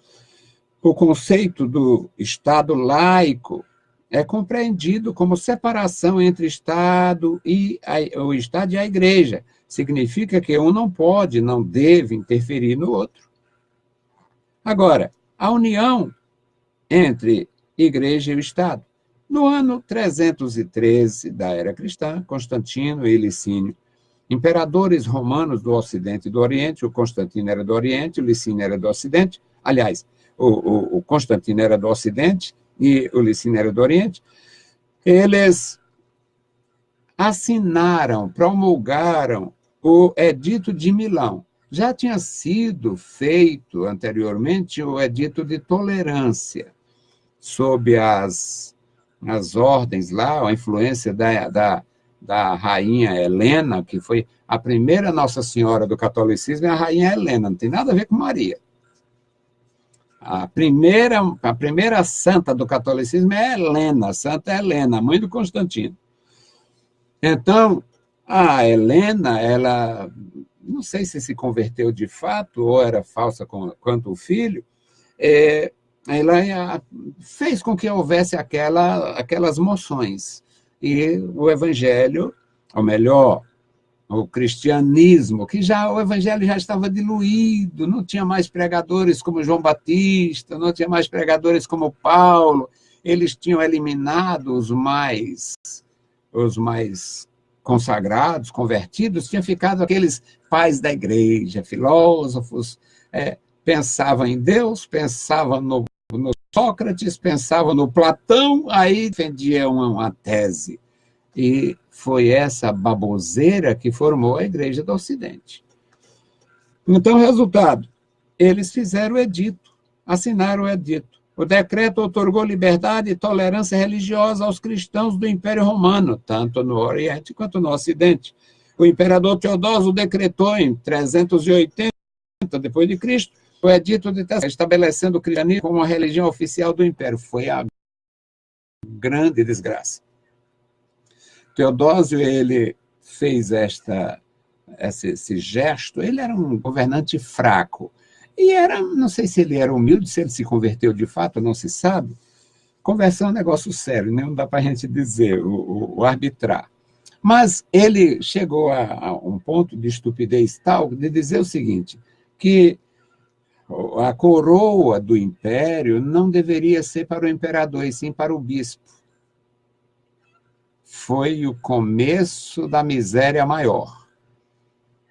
o conceito do Estado laico é compreendido como separação entre o Estado e a Igreja. Significa que um não pode, não deve interferir no outro. Agora, a união entre Igreja e o Estado. No ano 313 da era cristã, Constantino e Licínio, imperadores romanos do Ocidente e do Oriente, o Constantino era do Oriente, o Licínio era do Ocidente, aliás, o Constantino era do Ocidente e o Licínio era do Oriente, eles promulgaram o Edito de Milão. Já tinha sido feito anteriormente o Edito de Tolerância, sob as ordens lá, a influência da rainha Helena, que foi a primeira Nossa Senhora do catolicismo, é a rainha Helena, não tem nada a ver com Maria. A primeira santa do catolicismo é Helena, Santa Helena, mãe do Constantino. Então, a Helena, ela, não sei se converteu de fato, ou era falsa quanto o filho, ela fez com que houvesse aquelas moções. E o evangelho, ou melhor, o cristianismo, o evangelho já estava diluído, não tinha mais pregadores como João Batista, não tinha mais pregadores como Paulo, eles tinham eliminado os mais consagrados, convertidos, tinham ficado aqueles pais da igreja, filósofos, pensavam em Deus, pensavam nos Sócrates pensava no Platão, aí defendia uma tese. E foi essa baboseira que formou a Igreja do Ocidente. Então, resultado, eles fizeram o edito, assinaram o edito. O decreto outorgou liberdade e tolerância religiosa aos cristãos do Império Romano, tanto no Oriente quanto no Ocidente. O imperador Teodósio decretou em 380 depois de Cristo o edito de Tessalônica, estabelecendo o cristianismo como a religião oficial do Império. Foi a grande desgraça. Teodósio, ele fez esse gesto, ele era um governante fraco. E não sei se ele era humilde, se ele se converteu de fato, não se sabe. Conversão é um negócio sério, não dá para a gente dizer, o arbitrar. Mas ele chegou a um ponto de estupidez tal de dizer o seguinte, que a coroa do império não deveria ser para o imperador, e sim para o bispo. Foi o começo da miséria maior.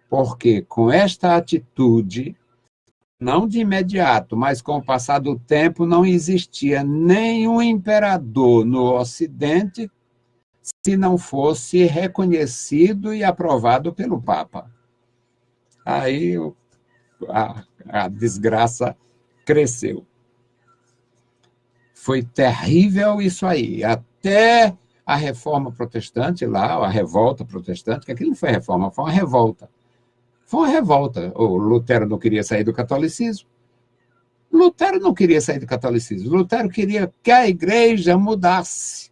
Porque com esta atitude, não de imediato, mas com o passar do tempo, não existia nenhum imperador no Ocidente se não fosse reconhecido e aprovado pelo Papa. Aí a desgraça cresceu. Foi terrível isso aí, até a reforma protestante lá, a revolta protestante, que aquilo não foi reforma, foi uma revolta. Foi uma revolta. O Lutero não queria sair do catolicismo. Lutero não queria sair do catolicismo. Lutero queria que a igreja mudasse.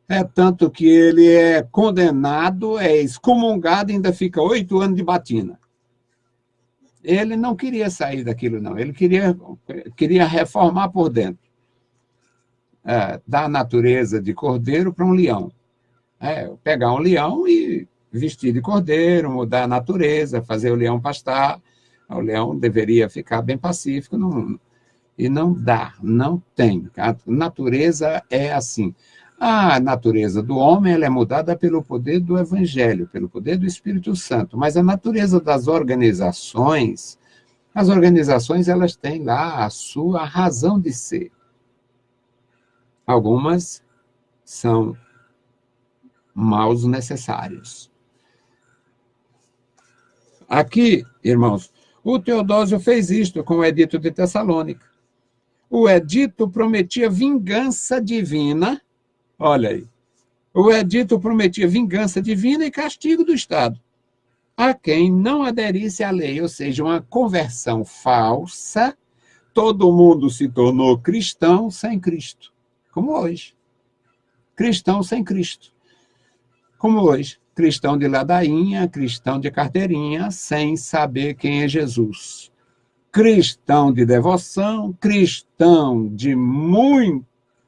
É tanto que ele é condenado, é excomungado e ainda fica 8 anos de batina. Ele não queria sair daquilo, não. Ele queria reformar por dentro. Da natureza de cordeiro para um leão. Pegar um leão e vestir de cordeiro, mudar a natureza, fazer o leão pastar. O leão deveria ficar bem pacífico. E não dá, não tem. A natureza é assim. A natureza do homem ela é mudada pelo poder do Evangelho, pelo poder do Espírito Santo. Mas a natureza das organizações, as organizações elas têm lá a sua razão de ser. Algumas são maus necessários. Aqui, irmãos, o Teodósio fez isto com o edito de Tessalônica. O edito prometia vingança divina, olha aí, o edito prometia vingança divina e castigo do Estado a quem não aderisse à lei, ou seja, uma conversão falsa, todo mundo se tornou cristão sem Cristo, como hoje. Cristão sem Cristo, como hoje. Cristão de ladainha, cristão de carteirinha, sem saber quem é Jesus. Cristão de devoção, cristão de muita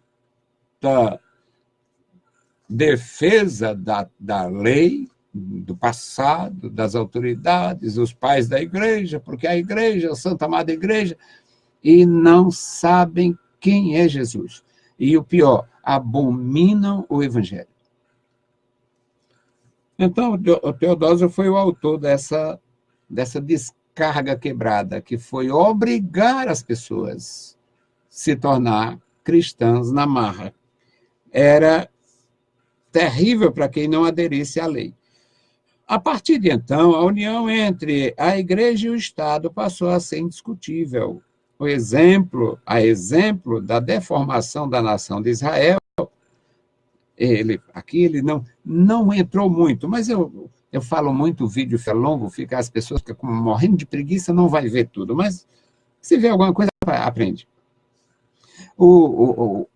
defesa da lei, do passado, das autoridades, os pais da igreja, porque a igreja, a Santa Amada Igreja, e não sabem quem é Jesus. E o pior, abominam o Evangelho. Então, o Teodósio foi o autor dessa descarga quebrada, que foi obrigar as pessoas a se tornar cristãs na marra. Era terrível para quem não aderisse à lei. A partir de então, a união entre a Igreja e o Estado passou a ser indiscutível. A exemplo da deformação da nação de Israel, aqui ele não entrou muito, mas eu falo muito, o vídeo fica longo, as pessoas ficam morrendo de preguiça, não vai ver tudo, mas se vê alguma coisa, aprende.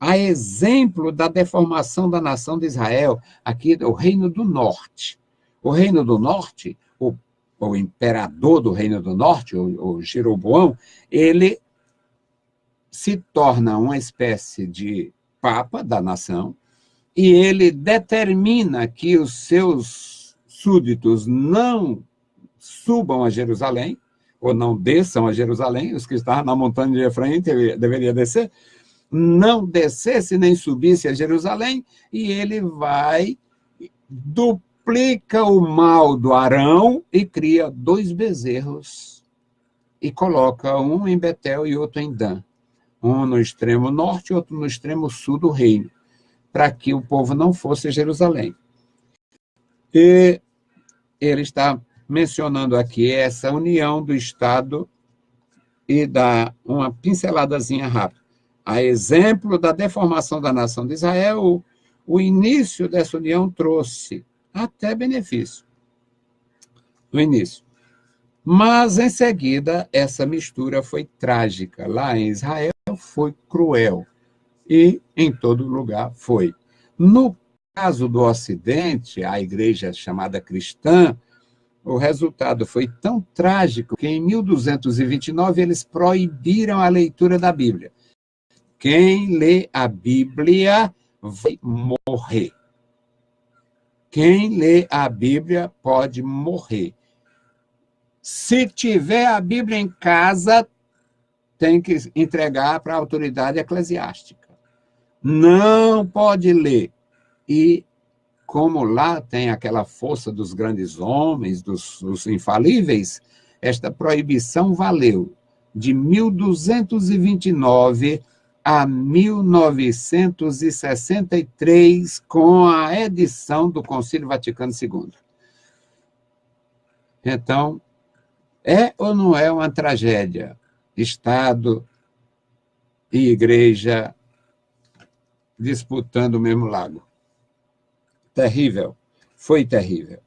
A exemplo da deformação da nação de Israel, aqui o Reino do Norte. O Reino do Norte, o imperador do Reino do Norte, o Jeroboão, ele se torna uma espécie de papa da nação e ele determina que os seus súditos não subam a Jerusalém, ou não desçam a Jerusalém, os que estavam na montanha de Efraim deveriam descer, não descesse nem subisse a Jerusalém, e ele vai, duplica o mal do Arão e cria 2 bezerros e coloca um em Betel e outro em Dan. um no extremo norte e outro no extremo sul do reino, para que o povo não fosse a Jerusalém. E ele está mencionando aqui essa união do Estado e dá uma pinceladazinha rápida. A exemplo da deformação da nação de Israel, o início dessa união trouxe até benefício, no início. Mas, em seguida, essa mistura foi trágica. Lá em Israel foi cruel e em todo lugar foi. No caso do Ocidente, a igreja chamada cristã, o resultado foi tão trágico que em 1229 eles proibiram a leitura da Bíblia. Quem lê a Bíblia vai morrer. Quem lê a Bíblia pode morrer. Se tiver a Bíblia em casa, tem que entregar para a autoridade eclesiástica. Não pode ler. E como lá tem aquela força dos grandes homens, dos infalíveis, esta proibição valeu de 1229 a 1963, com a edição do Concílio Vaticano II. Então, é ou não é uma tragédia? Estado e igreja disputando o mesmo lago. Terrível. Foi terrível.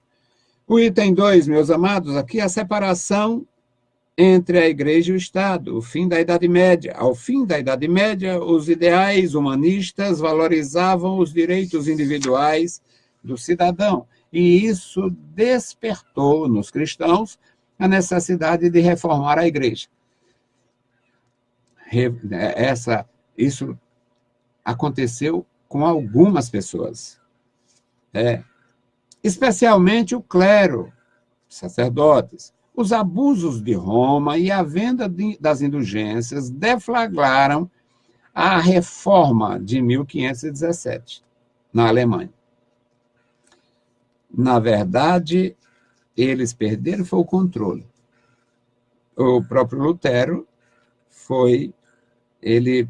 O item 2, meus amados, aqui é a separação entre a igreja e o Estado, o fim da Idade Média. Ao fim da Idade Média, os ideais humanistas valorizavam os direitos individuais do cidadão, e isso despertou nos cristãos a necessidade de reformar a igreja. Isso aconteceu com algumas pessoas, especialmente o clero, sacerdotes. Os abusos de Roma e a venda das indulgências deflagraram a reforma de 1517, na Alemanha. Na verdade, eles perderam foi o controle. O próprio Lutero ele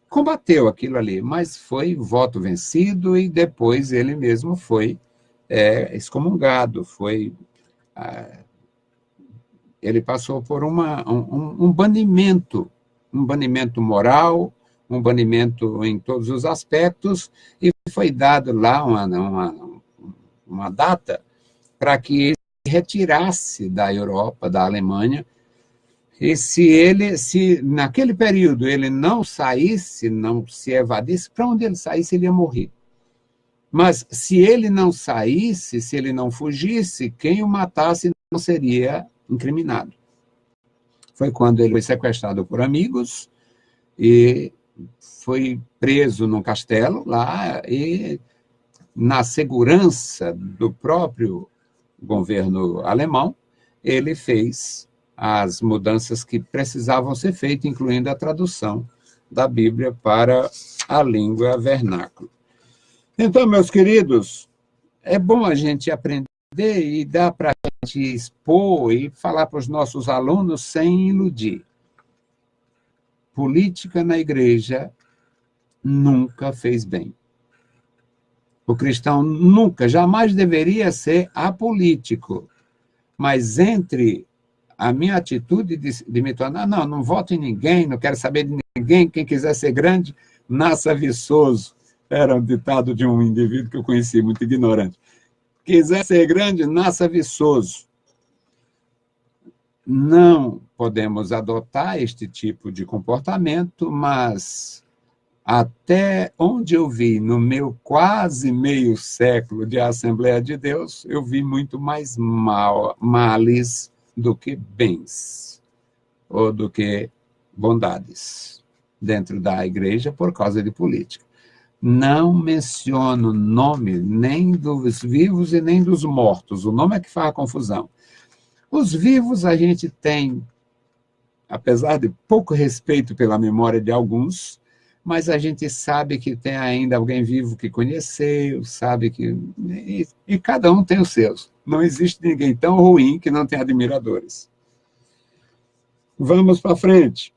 combateu aquilo ali, mas foi voto vencido e depois ele mesmo foi excomungado, ele passou por um banimento moral, um banimento em todos os aspectos, e foi dado lá uma data para que ele retirasse da Europa, da Alemanha, e se naquele período ele não saísse, não se evadisse, para onde ele saísse, ele ia morrer. Mas se ele não saísse, se ele não fugisse, quem o matasse não seria incriminado. Foi quando ele foi sequestrado por amigos e foi preso num castelo lá, e na segurança do próprio governo alemão, ele fez as mudanças que precisavam ser feitas, incluindo a tradução da Bíblia para a língua vernácula. Então, meus queridos, é bom a gente aprender e dar para a gente expor e falar para os nossos alunos sem iludir. Política na igreja nunca fez bem. O cristão nunca, jamais deveria ser apolítico. Mas entre a minha atitude de me tornar, não voto em ninguém, não quero saber de ninguém, quem quiser ser grande, nasça viçoso. Era um ditado de um indivíduo que eu conheci, muito ignorante. Quiser ser grande, nasça viçoso. Não podemos adotar este tipo de comportamento, mas até onde eu vi, no meu quase meio século de Assembleia de Deus, eu vi muito mais males do que bens, ou do que bondades dentro da igreja por causa de política. Não menciono nome nem dos vivos e nem dos mortos. O nome é que faz a confusão. Os vivos a gente tem, apesar de pouco respeito pela memória de alguns, mas a gente sabe que tem ainda alguém vivo que conheceu, sabe que... E cada um tem os seus. Não existe ninguém tão ruim que não tenha admiradores. Vamos para frente.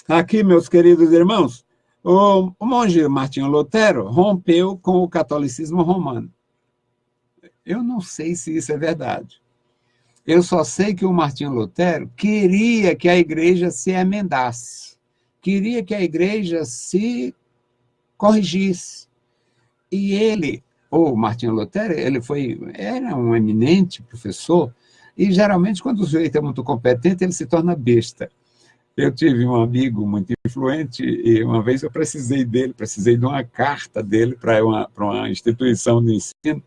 Aqui, meus queridos irmãos, o monge Martinho Lutero rompeu com o catolicismo romano. Eu não sei se isso é verdade. Eu só sei que o Martinho Lutero queria que a igreja se emendasse, queria que a igreja se corrigisse. E ele, o Martinho Lutero, era um eminente professor, e geralmente, quando o sujeito é muito competente, ele se torna besta. Eu tive um amigo muito influente e uma vez eu precisei de uma carta dele para uma instituição de ensino,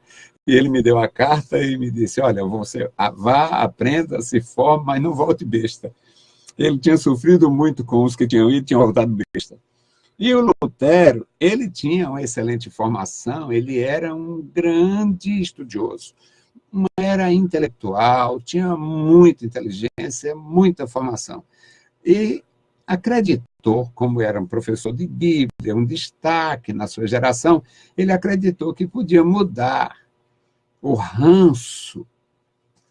e ele me deu a carta e me disse, olha, você vá, aprenda, se forme, mas não volte besta. Ele tinha sofrido muito com os que tinham ido e tinham voltado besta. E o Lutero, ele tinha uma excelente formação, ele era um grande estudioso, era intelectual, tinha muita inteligência, muita formação. E acreditou, como era um professor de Bíblia, um destaque na sua geração, ele acreditou que podia mudar o ranço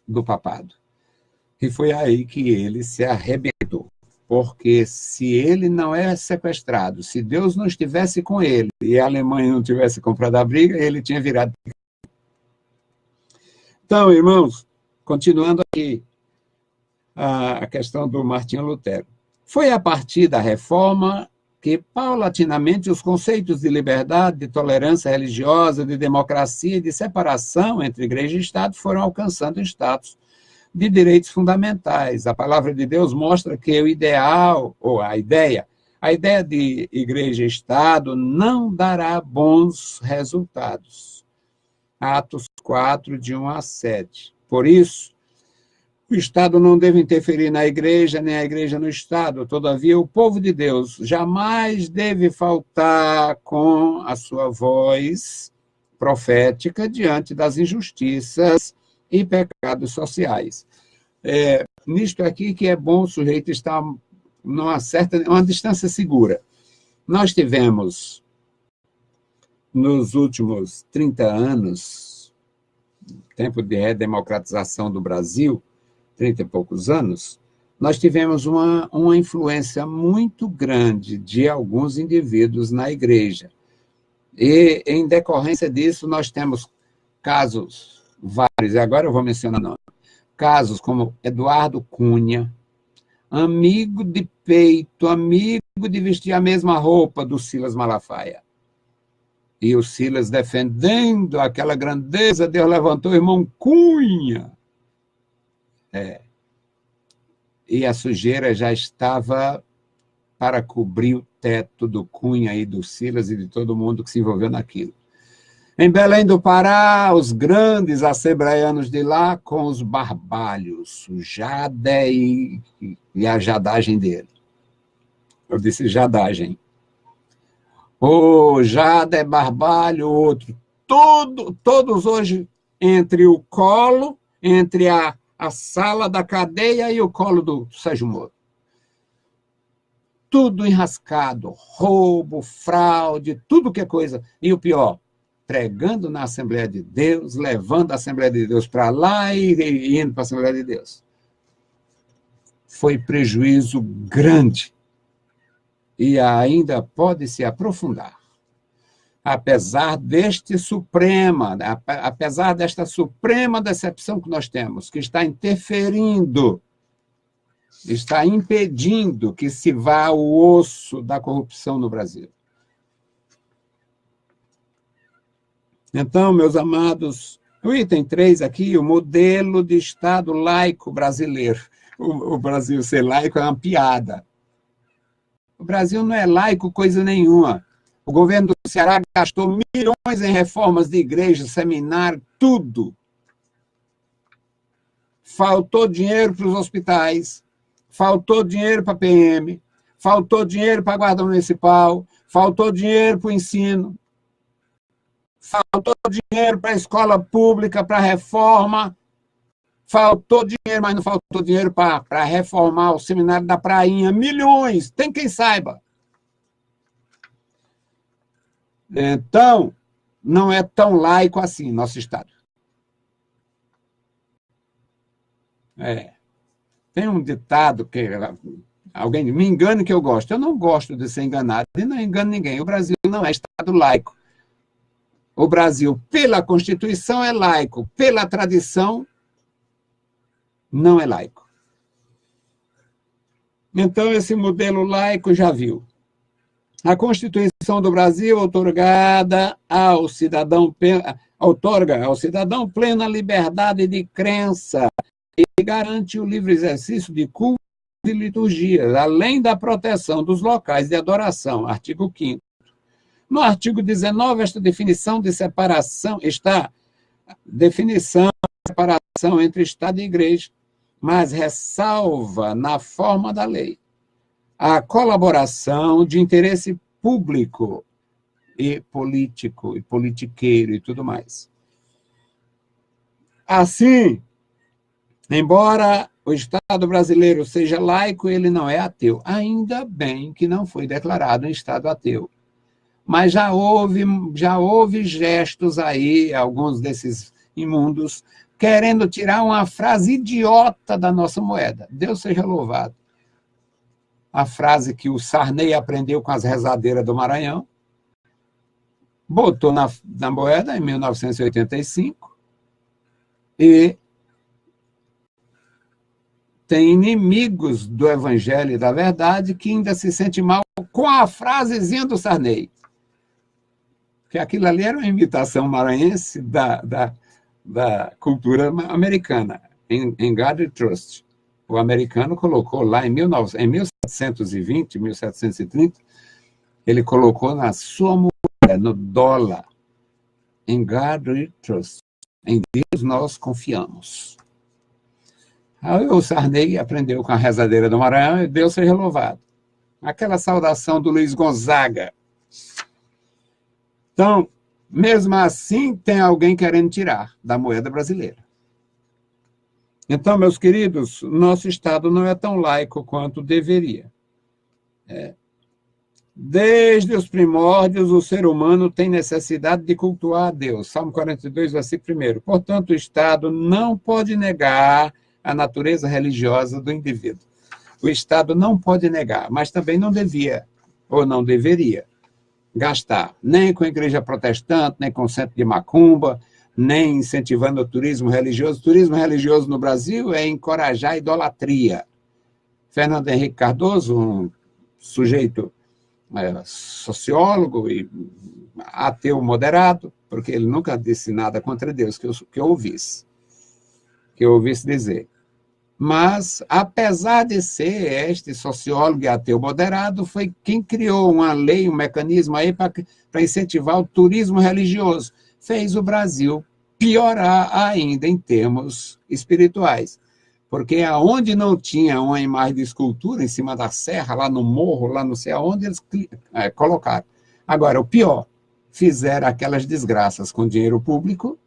do papado. E foi aí que ele se arrebentou. Porque se ele não é sequestrado, se Deus não estivesse com ele e a Alemanha não tivesse comprado a briga, ele tinha virado. Então, irmãos, continuando aqui a questão do Martinho Lutero. Foi a partir da reforma que, paulatinamente, os conceitos de liberdade, de tolerância religiosa, de democracia e de separação entre igreja e Estado foram alcançando status de direitos fundamentais. A palavra de Deus mostra que o ideal, ou a ideia de igreja e Estado não dará bons resultados. Atos 4, de 1 a 7. Por isso, o Estado não deve interferir na igreja, nem a igreja no Estado. Todavia, o povo de Deus jamais deve faltar com a sua voz profética diante das injustiças e pecados sociais. Nisto aqui que é bom o sujeito estar uma distância segura. Nós tivemos, nos últimos 30 anos, tempo de redemocratização do Brasil, 30 e poucos anos, nós tivemos uma influência muito grande de alguns indivíduos na igreja. E, em decorrência disso, nós temos casos vários, e agora eu vou mencionar nomes, casos como Eduardo Cunha, amigo de peito, amigo de vestir a mesma roupa do Silas Malafaia. E o Silas defendendo aquela grandeza, Deus levantou o irmão Cunha. E a sujeira já estava para cobrir o teto do Cunha e do Silas e de todo mundo que se envolveu naquilo. Em Belém do Pará, os grandes assembleianos de lá com os barbalhos, o Jade e a jadagem dele. Eu disse jadagem. O Jade, barbalho, outro. Todos hoje entre o colo, entre a sala da cadeia e o colo do Sérgio Moro. Tudo enrascado, roubo, fraude, tudo que é coisa. E o pior, pregando na Assembleia de Deus, levando a Assembleia de Deus para lá e indo para a Assembleia de Deus. Foi prejuízo grande e ainda pode se aprofundar. Apesar desta suprema decepção que nós temos, que está interferindo, está impedindo que se vá o osso da corrupção no Brasil. Então, meus amados, o item 3 aqui, o modelo de Estado laico brasileiro. O Brasil ser laico é uma piada. O Brasil não é laico coisa nenhuma. O governo do Ceará gastou milhões em reformas de igreja, seminário, tudo. Faltou dinheiro para os hospitais, faltou dinheiro para a PM, faltou dinheiro para a Guarda Municipal, faltou dinheiro para o ensino, faltou dinheiro para a escola pública, para a reforma, faltou dinheiro, mas não faltou dinheiro para reformar o seminário da Prainha. Milhões, tem quem saiba. Então, não é tão laico assim nosso Estado. Tem um ditado que Alguém me engane que eu gosto. Eu não gosto de ser enganado e não engano ninguém. O Brasil não é Estado laico. O Brasil, pela Constituição, é laico. Pela tradição, não é laico. Então, esse modelo laico já viu. A Constituição do Brasil outorga ao cidadão plena liberdade de crença e garante o livre exercício de culto e liturgias, além da proteção dos locais de adoração. Artigo 5º. No artigo 19, esta definição de separação está definição de separação entre Estado e Igreja, mas ressalva na forma da lei a colaboração de interesse público e político, e politiqueiro e tudo mais. Assim, embora o Estado brasileiro seja laico, ele não é ateu. Ainda bem que não foi declarado um Estado ateu. Mas já houve gestos aí, alguns desses imundos, querendo tirar uma frase idiota da nossa moeda. Deus seja louvado. A frase que o Sarney aprendeu com as rezadeiras do Maranhão, botou na moeda em 1985 e tem inimigos do Evangelho e da Verdade que ainda se sentem mal com a frasezinha do Sarney. Porque aquilo ali era uma imitação maranhense da cultura americana, em God We Trust. O americano colocou lá em 1720, 1730, ele colocou na sua moeda, no dólar, em God We Trust. Em Deus nós confiamos. Aí o Sarney aprendeu com a rezadeira do Maranhão e Deus seja louvado. Aquela saudação do Luiz Gonzaga. Então, mesmo assim, tem alguém querendo tirar da moeda brasileira. Então, meus queridos, nosso Estado não é tão laico quanto deveria. Desde os primórdios, o ser humano tem necessidade de cultuar a Deus. Salmo 42, versículo 1. Portanto, o Estado não pode negar a natureza religiosa do indivíduo. O Estado não pode negar, mas também não devia, ou não deveria, gastar nem com a igreja protestante, nem com o centro de macumba, nem incentivando o turismo religioso. O turismo religioso no Brasil é encorajar a idolatria. Fernando Henrique Cardoso, um sujeito sociólogo e ateu moderado, porque ele nunca disse nada contra Deus que eu ouvisse dizer. Mas, apesar de ser este sociólogo e ateu moderado, foi quem criou uma lei, um mecanismo aí para incentivar o turismo religioso. Fez o Brasil piorar ainda em termos espirituais. Porque aonde não tinha uma imagem de escultura, em cima da serra, lá no morro, lá não sei aonde, eles colocaram. Agora, o pior, fizeram aquelas desgraças com dinheiro público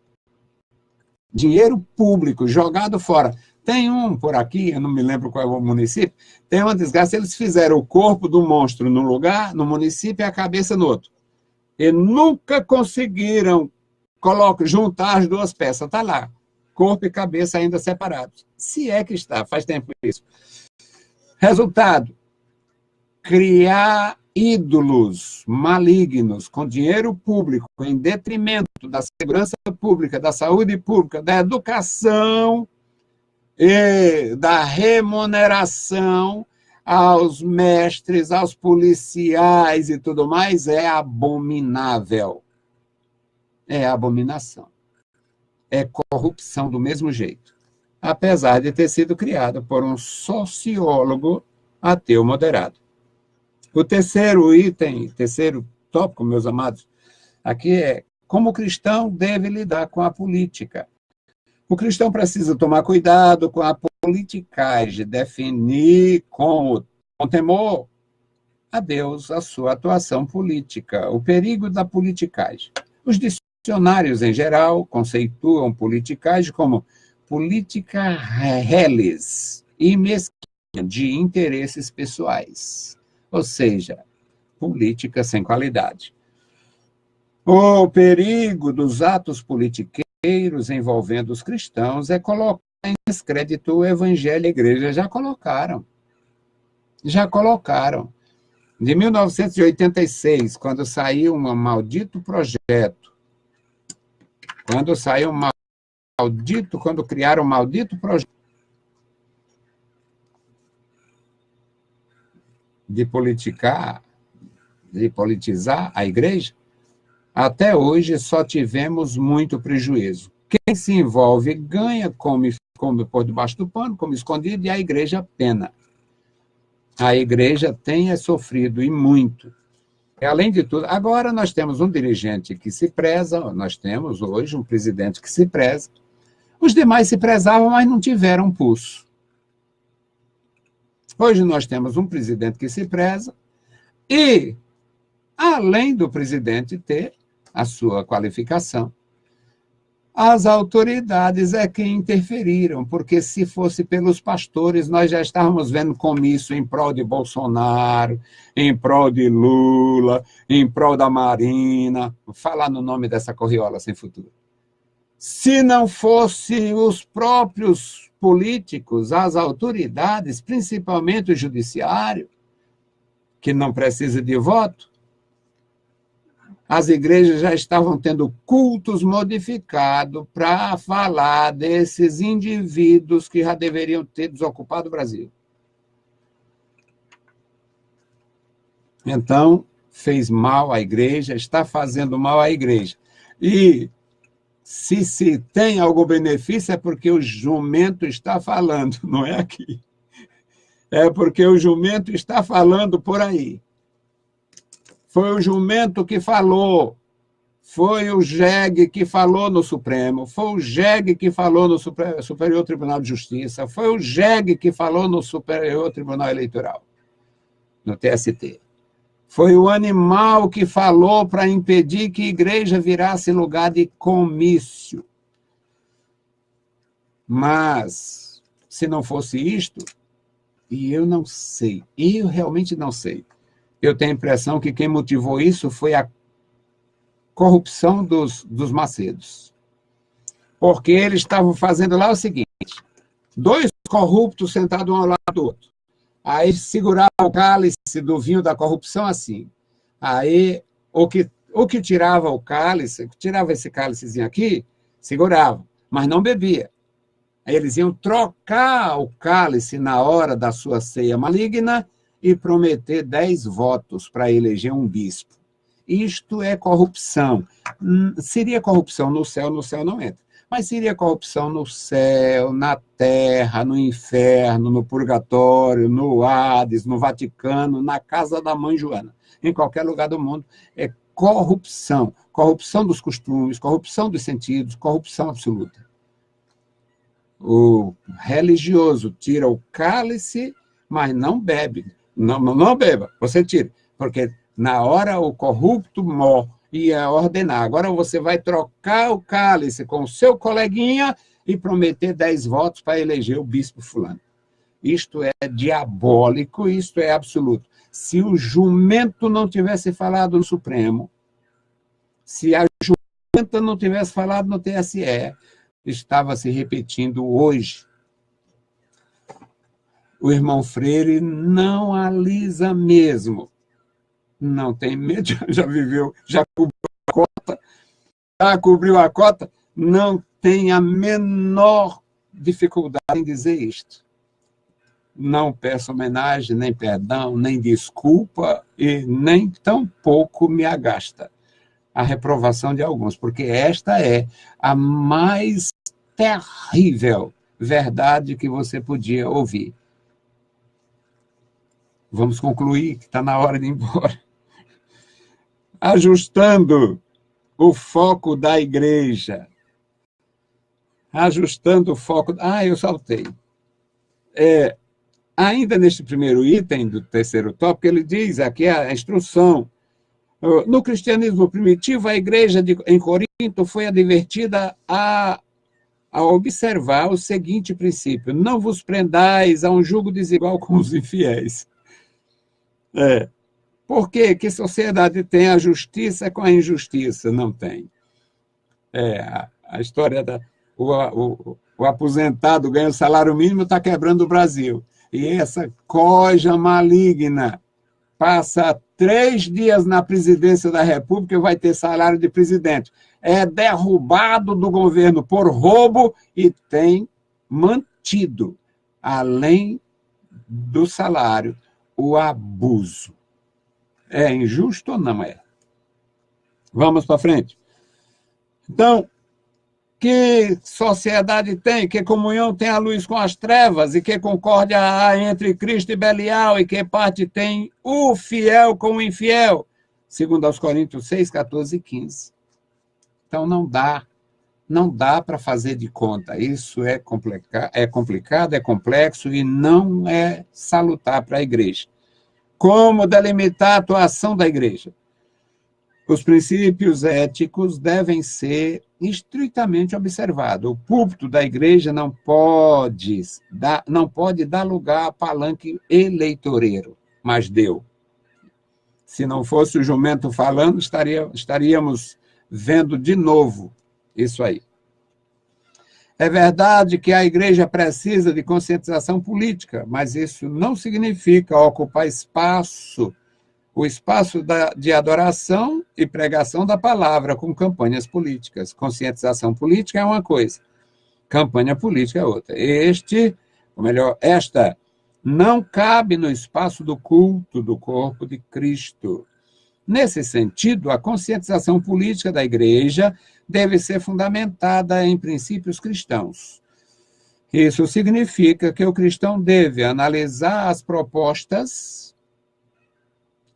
jogado fora. Tem um por aqui, eu não me lembro qual é o município, tem uma desgraça, eles fizeram o corpo do monstro num lugar, no município, e a cabeça no outro. E nunca conseguiram juntar as duas peças. Está lá, corpo e cabeça ainda separados. Se é que está, faz tempo isso. Resultado, criar ídolos malignos com dinheiro público em detrimento da segurança pública, da saúde pública, da educação e da remuneração aos mestres, aos policiais e tudo mais é abominável. É abominação. É corrupção do mesmo jeito. Apesar de ter sido criado por um sociólogo ateu moderado. O terceiro tópico, meus amados, aqui é como o cristão deve lidar com a política. O cristão precisa tomar cuidado com a politicagem, definir com temor a Deus a sua atuação política, o perigo da politicagem. Os dicionários, em geral, conceituam politicagem como política reles e mesquinha de interesses pessoais, ou seja, política sem qualidade. O perigo dos atos politiqueiros envolvendo os cristãos é colocar em descrédito o evangelho e a igreja. Já colocaram. Já colocaram. De 1986, quando saiu um maldito projeto, quando criaram um maldito projeto de politizar a igreja, até hoje só tivemos muito prejuízo. Quem se envolve ganha, come por debaixo do pano, come escondido, e a igreja pena. A igreja tem sofrido, e muito. Além de tudo, agora nós temos um dirigente que se preza, nós temos hoje um presidente que se preza. Os demais se prezavam, mas não tiveram pulso. Hoje nós temos um presidente que se preza e, além do presidente ter a sua qualificação, as autoridades é que interferiram, porque se fosse pelos pastores, nós já estávamos vendo comício em prol de Bolsonaro, em prol de Lula, em prol da Marina, vou falar no nome dessa corriola sem futuro. Se não fosse os próprios políticos, as autoridades, principalmente o judiciário, que não precisa de voto, as igrejas já estavam tendo cultos modificados para falar desses indivíduos que já deveriam ter desocupado o Brasil. Então, fez mal à igreja, está fazendo mal à igreja. E se tem algum benefício é porque o jumento está falando, não é aqui. É porque o jumento está falando por aí. Foi o jumento que falou, foi o JEG que falou no Supremo, foi o JEG que falou no Superior Tribunal de Justiça, foi o JEG que falou no Superior Tribunal Eleitoral, no TST. Foi o animal que falou para impedir que a igreja virasse lugar de comício. Mas, se não fosse isto, e eu não sei, eu realmente não sei, eu tenho a impressão que quem motivou isso foi a corrupção dos Macedos. Porque eles estavam fazendo lá o seguinte, dois corruptos sentados um ao lado do outro. Aí segurava o cálice do vinho da corrupção assim. Aí o que tirava o cálice, tirava esse cálicezinho aqui, segurava, mas não bebia. Aí eles iam trocar o cálice na hora da sua ceia maligna e prometer 10 votos para eleger um bispo. Isto é corrupção. Seria corrupção no céu não entra. Mas seria corrupção no céu, na terra, no inferno, no purgatório, no Hades, no Vaticano, na casa da mãe Joana. Em qualquer lugar do mundo é corrupção. Corrupção dos costumes, corrupção dos sentidos, corrupção absoluta. O religioso tira o cálice, mas não bebe. Não beba, você tira. Porque na hora o corrupto ia ordenar. Agora você vai trocar o cálice com o seu coleguinha e prometer 10 votos para eleger o bispo fulano. Isto é diabólico, isto é absoluto. Se o jumento não tivesse falado no Supremo, se a jumenta não tivesse falado no TSE, estava se repetindo hoje. O irmão Freire não alisa mesmo. Não tem medo, já viveu, já cobriu a cota, não tem a menor dificuldade em dizer isto. Não peço homenagem, nem perdão, nem desculpa, e nem tampouco me agasta a reprovação de alguns, porque esta é a mais terrível verdade que você podia ouvir. Vamos concluir, que está na hora de ir embora. Ajustando o foco da igreja. Ajustando o foco... eu saltei. Ainda neste primeiro item do terceiro tópico, ele diz aqui a instrução. No cristianismo primitivo, a igreja em Corinto foi advertida a observar o seguinte princípio: não vos prendais a um jugo desigual com os infiéis. Por quê? Que sociedade tem a justiça com a injustiça? Não tem. A história o aposentado ganha o salário mínimo, está quebrando o Brasil. E essa coja maligna passa 3 dias na presidência da República e vai ter salário de presidente. É derrubado do governo por roubo e tem mantido, além do salário, o abuso. É injusto ou não é? Vamos para frente. Então, que sociedade tem, que comunhão tem a luz com as trevas, e que concórdia há entre Cristo e Belial, e que parte tem o fiel com o infiel, segundo aos Coríntios 6, 14 e 15. Então, não dá para fazer de conta. Isso é complicado, é complexo e não é salutar para a igreja. Como delimitar a atuação da igreja? Os princípios éticos devem ser estritamente observados. O púlpito da igreja não pode dar lugar a palanque eleitoreiro, mas deu. Se não fosse o jumento falando, estaríamos vendo de novo isso aí. É verdade que a igreja precisa de conscientização política, mas isso não significa ocupar o espaço de adoração e pregação da palavra com campanhas políticas. Conscientização política é uma coisa, campanha política é outra. Esta não cabe no espaço do culto do corpo de Cristo. Nesse sentido, a conscientização política da igreja deve ser fundamentada em princípios cristãos. Isso significa que o cristão deve analisar as propostas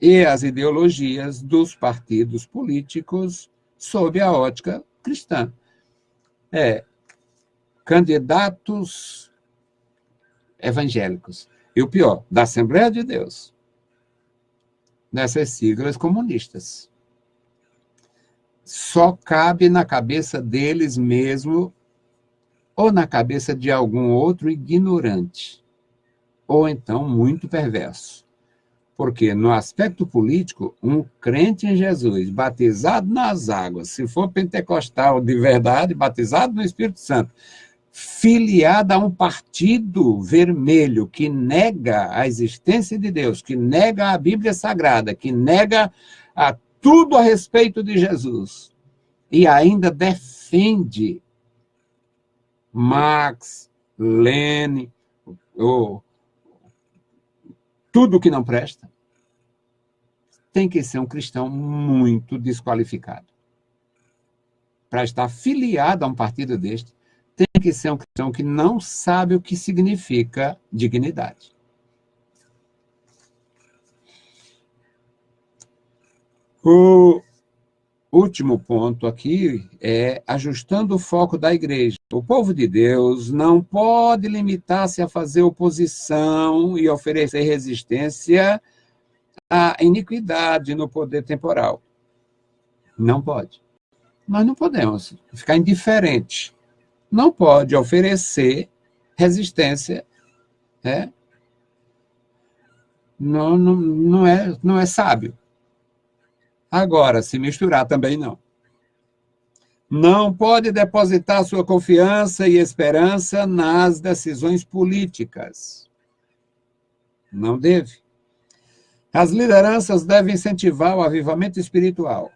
e as ideologias dos partidos políticos sob a ótica cristã. Candidatos evangélicos. E o pior, da Assembleia de Deus, nessas siglas comunistas. Só cabe na cabeça deles mesmo ou na cabeça de algum outro ignorante, ou então muito perverso. Porque, no aspecto político, um crente em Jesus, batizado nas águas, se for pentecostal de verdade, batizado no Espírito Santo, filiado a um partido vermelho que nega a existência de Deus, que nega a Bíblia Sagrada, que nega tudo a respeito de Jesus, e ainda defende Marx, Lenin, tudo que não presta, tem que ser um cristão muito desqualificado. Para estar filiado a um partido deste, tem que ser um cristão que não sabe o que significa dignidade. O último ponto aqui é ajustando o foco da igreja. O povo de Deus não pode limitar-se a fazer oposição e oferecer resistência à iniquidade no poder temporal. Não pode. Nós não podemos ficar indiferente. Não pode oferecer resistência. Não é sábio. Agora, se misturar também não. Não pode depositar sua confiança e esperança nas decisões políticas. Não deve. As lideranças devem incentivar o avivamento espiritual.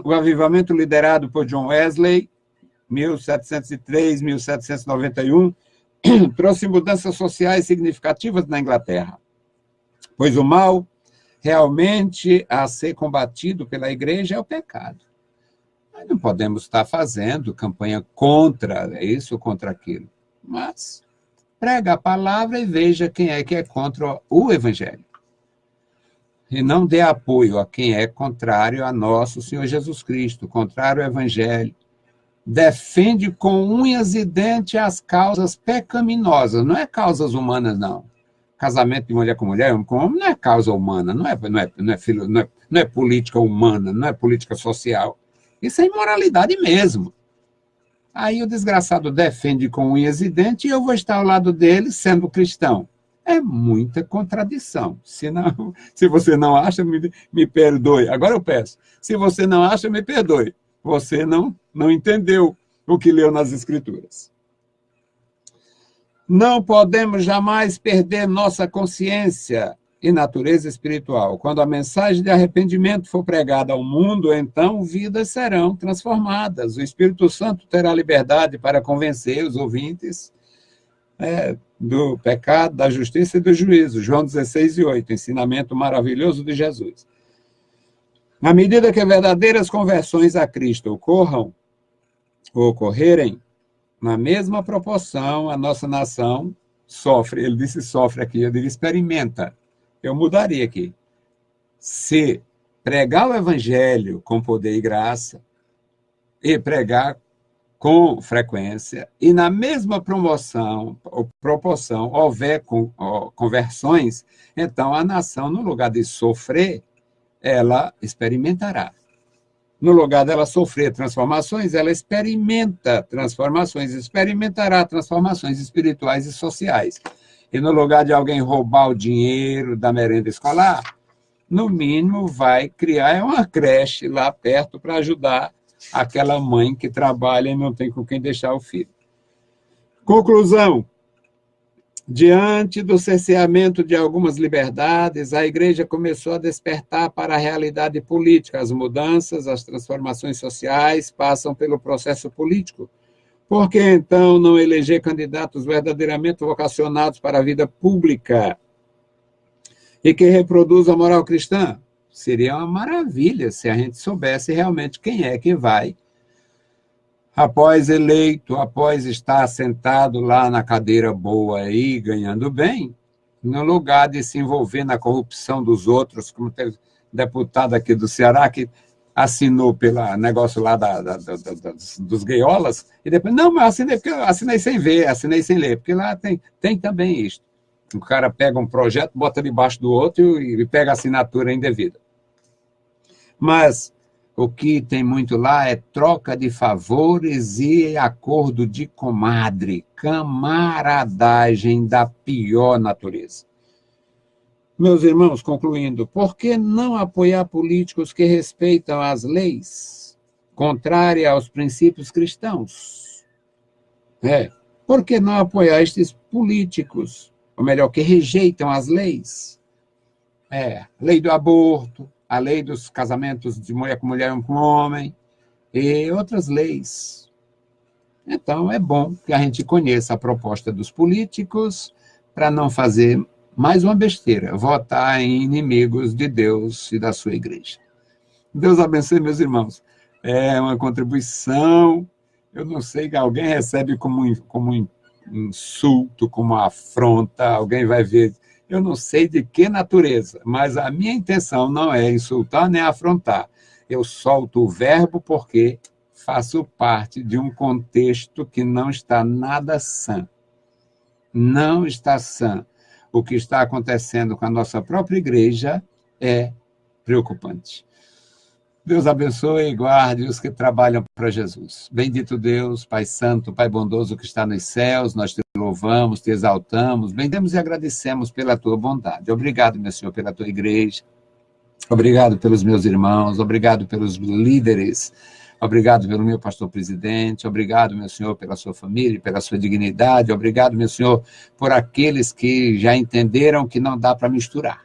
O avivamento liderado por John Wesley, 1703, 1791, trouxe mudanças sociais significativas na Inglaterra, pois o mal realmente a ser combatido pela igreja é o pecado. Nós não podemos estar fazendo campanha contra isso ou contra aquilo, mas prega a palavra e veja quem é que é contra o evangelho. E não dê apoio a quem é contrário a nosso Senhor Jesus Cristo, contrário ao evangelho. Defende com unhas e dentes as causas pecaminosas, não é causas humanas, não. Casamento de mulher com mulher, homem com homem, não é causa humana, não é política humana, não é política social. Isso é imoralidade mesmo. Aí o desgraçado defende com unhas e dentes e eu vou estar ao lado dele sendo cristão. É muita contradição. Se você não acha, me perdoe. Agora eu peço. Se você não acha, me perdoe. Você não entendeu o que leu nas Escrituras. Não podemos jamais perder nossa consciência e natureza espiritual. Quando a mensagem de arrependimento for pregada ao mundo, então vidas serão transformadas. O Espírito Santo terá liberdade para convencer os ouvintes do pecado, da justiça e do juízo. João 16:8, ensinamento maravilhoso de Jesus. À medida que verdadeiras conversões a Cristo ocorrerem, na mesma proporção, a nossa nação sofre. Ele disse sofre aqui, eu diria experimenta. Eu mudaria aqui. Se pregar o evangelho com poder e graça, e pregar com frequência, e na mesma proporção houver conversões, então a nação, no lugar de sofrer, ela experimentará. No lugar dela sofrer transformações, ela experimenta transformações, experimentará transformações espirituais e sociais. E no lugar de alguém roubar o dinheiro da merenda escolar, no mínimo vai criar uma creche lá perto para ajudar aquela mãe que trabalha e não tem com quem deixar o filho. Conclusão. Diante do cerceamento de algumas liberdades, a Igreja começou a despertar para a realidade política. As mudanças, as transformações sociais passam pelo processo político. Por que, então, não eleger candidatos verdadeiramente vocacionados para a vida pública e que reproduzam a moral cristã? Seria uma maravilha se a gente soubesse realmente quem é que vai, após eleito, após estar sentado lá na cadeira boa aí, ganhando bem, no lugar de se envolver na corrupção dos outros, como teve deputado aqui do Ceará que assinou pelo negócio lá dos gueiolas, e depois, não, mas assinei sem ver, assinei sem ler, porque lá tem também isso. O cara pega um projeto, bota debaixo do outro e pega a assinatura indevida. Mas o que tem muito lá é troca de favores e acordo de comadre, camaradagem da pior natureza. Meus irmãos, concluindo, por que não apoiar políticos que respeitam as leis, contrária aos princípios cristãos? Por que não apoiar estes políticos, ou melhor, que rejeitam as leis? Lei do aborto, a lei dos casamentos de mulher com mulher, homem com homem, e outras leis. Então, é bom que a gente conheça a proposta dos políticos para não fazer mais uma besteira, votar em inimigos de Deus e da sua igreja. Deus abençoe, meus irmãos. É uma contribuição, eu não sei, que alguém recebe como insulto, como afronta, alguém vai ver. Eu não sei de que natureza, mas a minha intenção não é insultar nem afrontar. Eu solto o verbo porque faço parte de um contexto que não está nada sã. Não está sã. O que está acontecendo com a nossa própria igreja é preocupante. Deus abençoe e guarde os que trabalham para Jesus. Bendito Deus, Pai Santo, Pai bondoso que está nos céus, nós te louvamos, te exaltamos, bendemos e agradecemos pela tua bondade. Obrigado, meu Senhor, pela tua igreja. Obrigado pelos meus irmãos, obrigado pelos líderes, obrigado pelo meu pastor presidente, obrigado, meu Senhor, pela sua família, pela sua dignidade, obrigado, meu Senhor, por aqueles que já entenderam que não dá para misturar.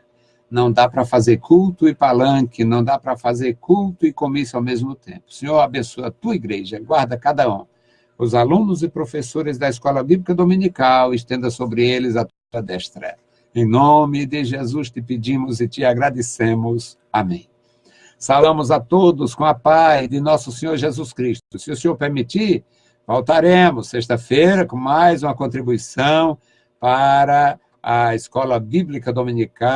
Não dá para fazer culto e palanque, não dá para fazer culto e comício ao mesmo tempo. Senhor, abençoa a tua igreja, guarda cada um. Os alunos e professores da Escola Bíblica Dominical, estenda sobre eles a tua destra. Em nome de Jesus te pedimos e te agradecemos. Amém. Salamos a todos com a paz de nosso Senhor Jesus Cristo. Se o Senhor permitir, voltaremos sexta-feira com mais uma contribuição para a Escola Bíblica Dominical.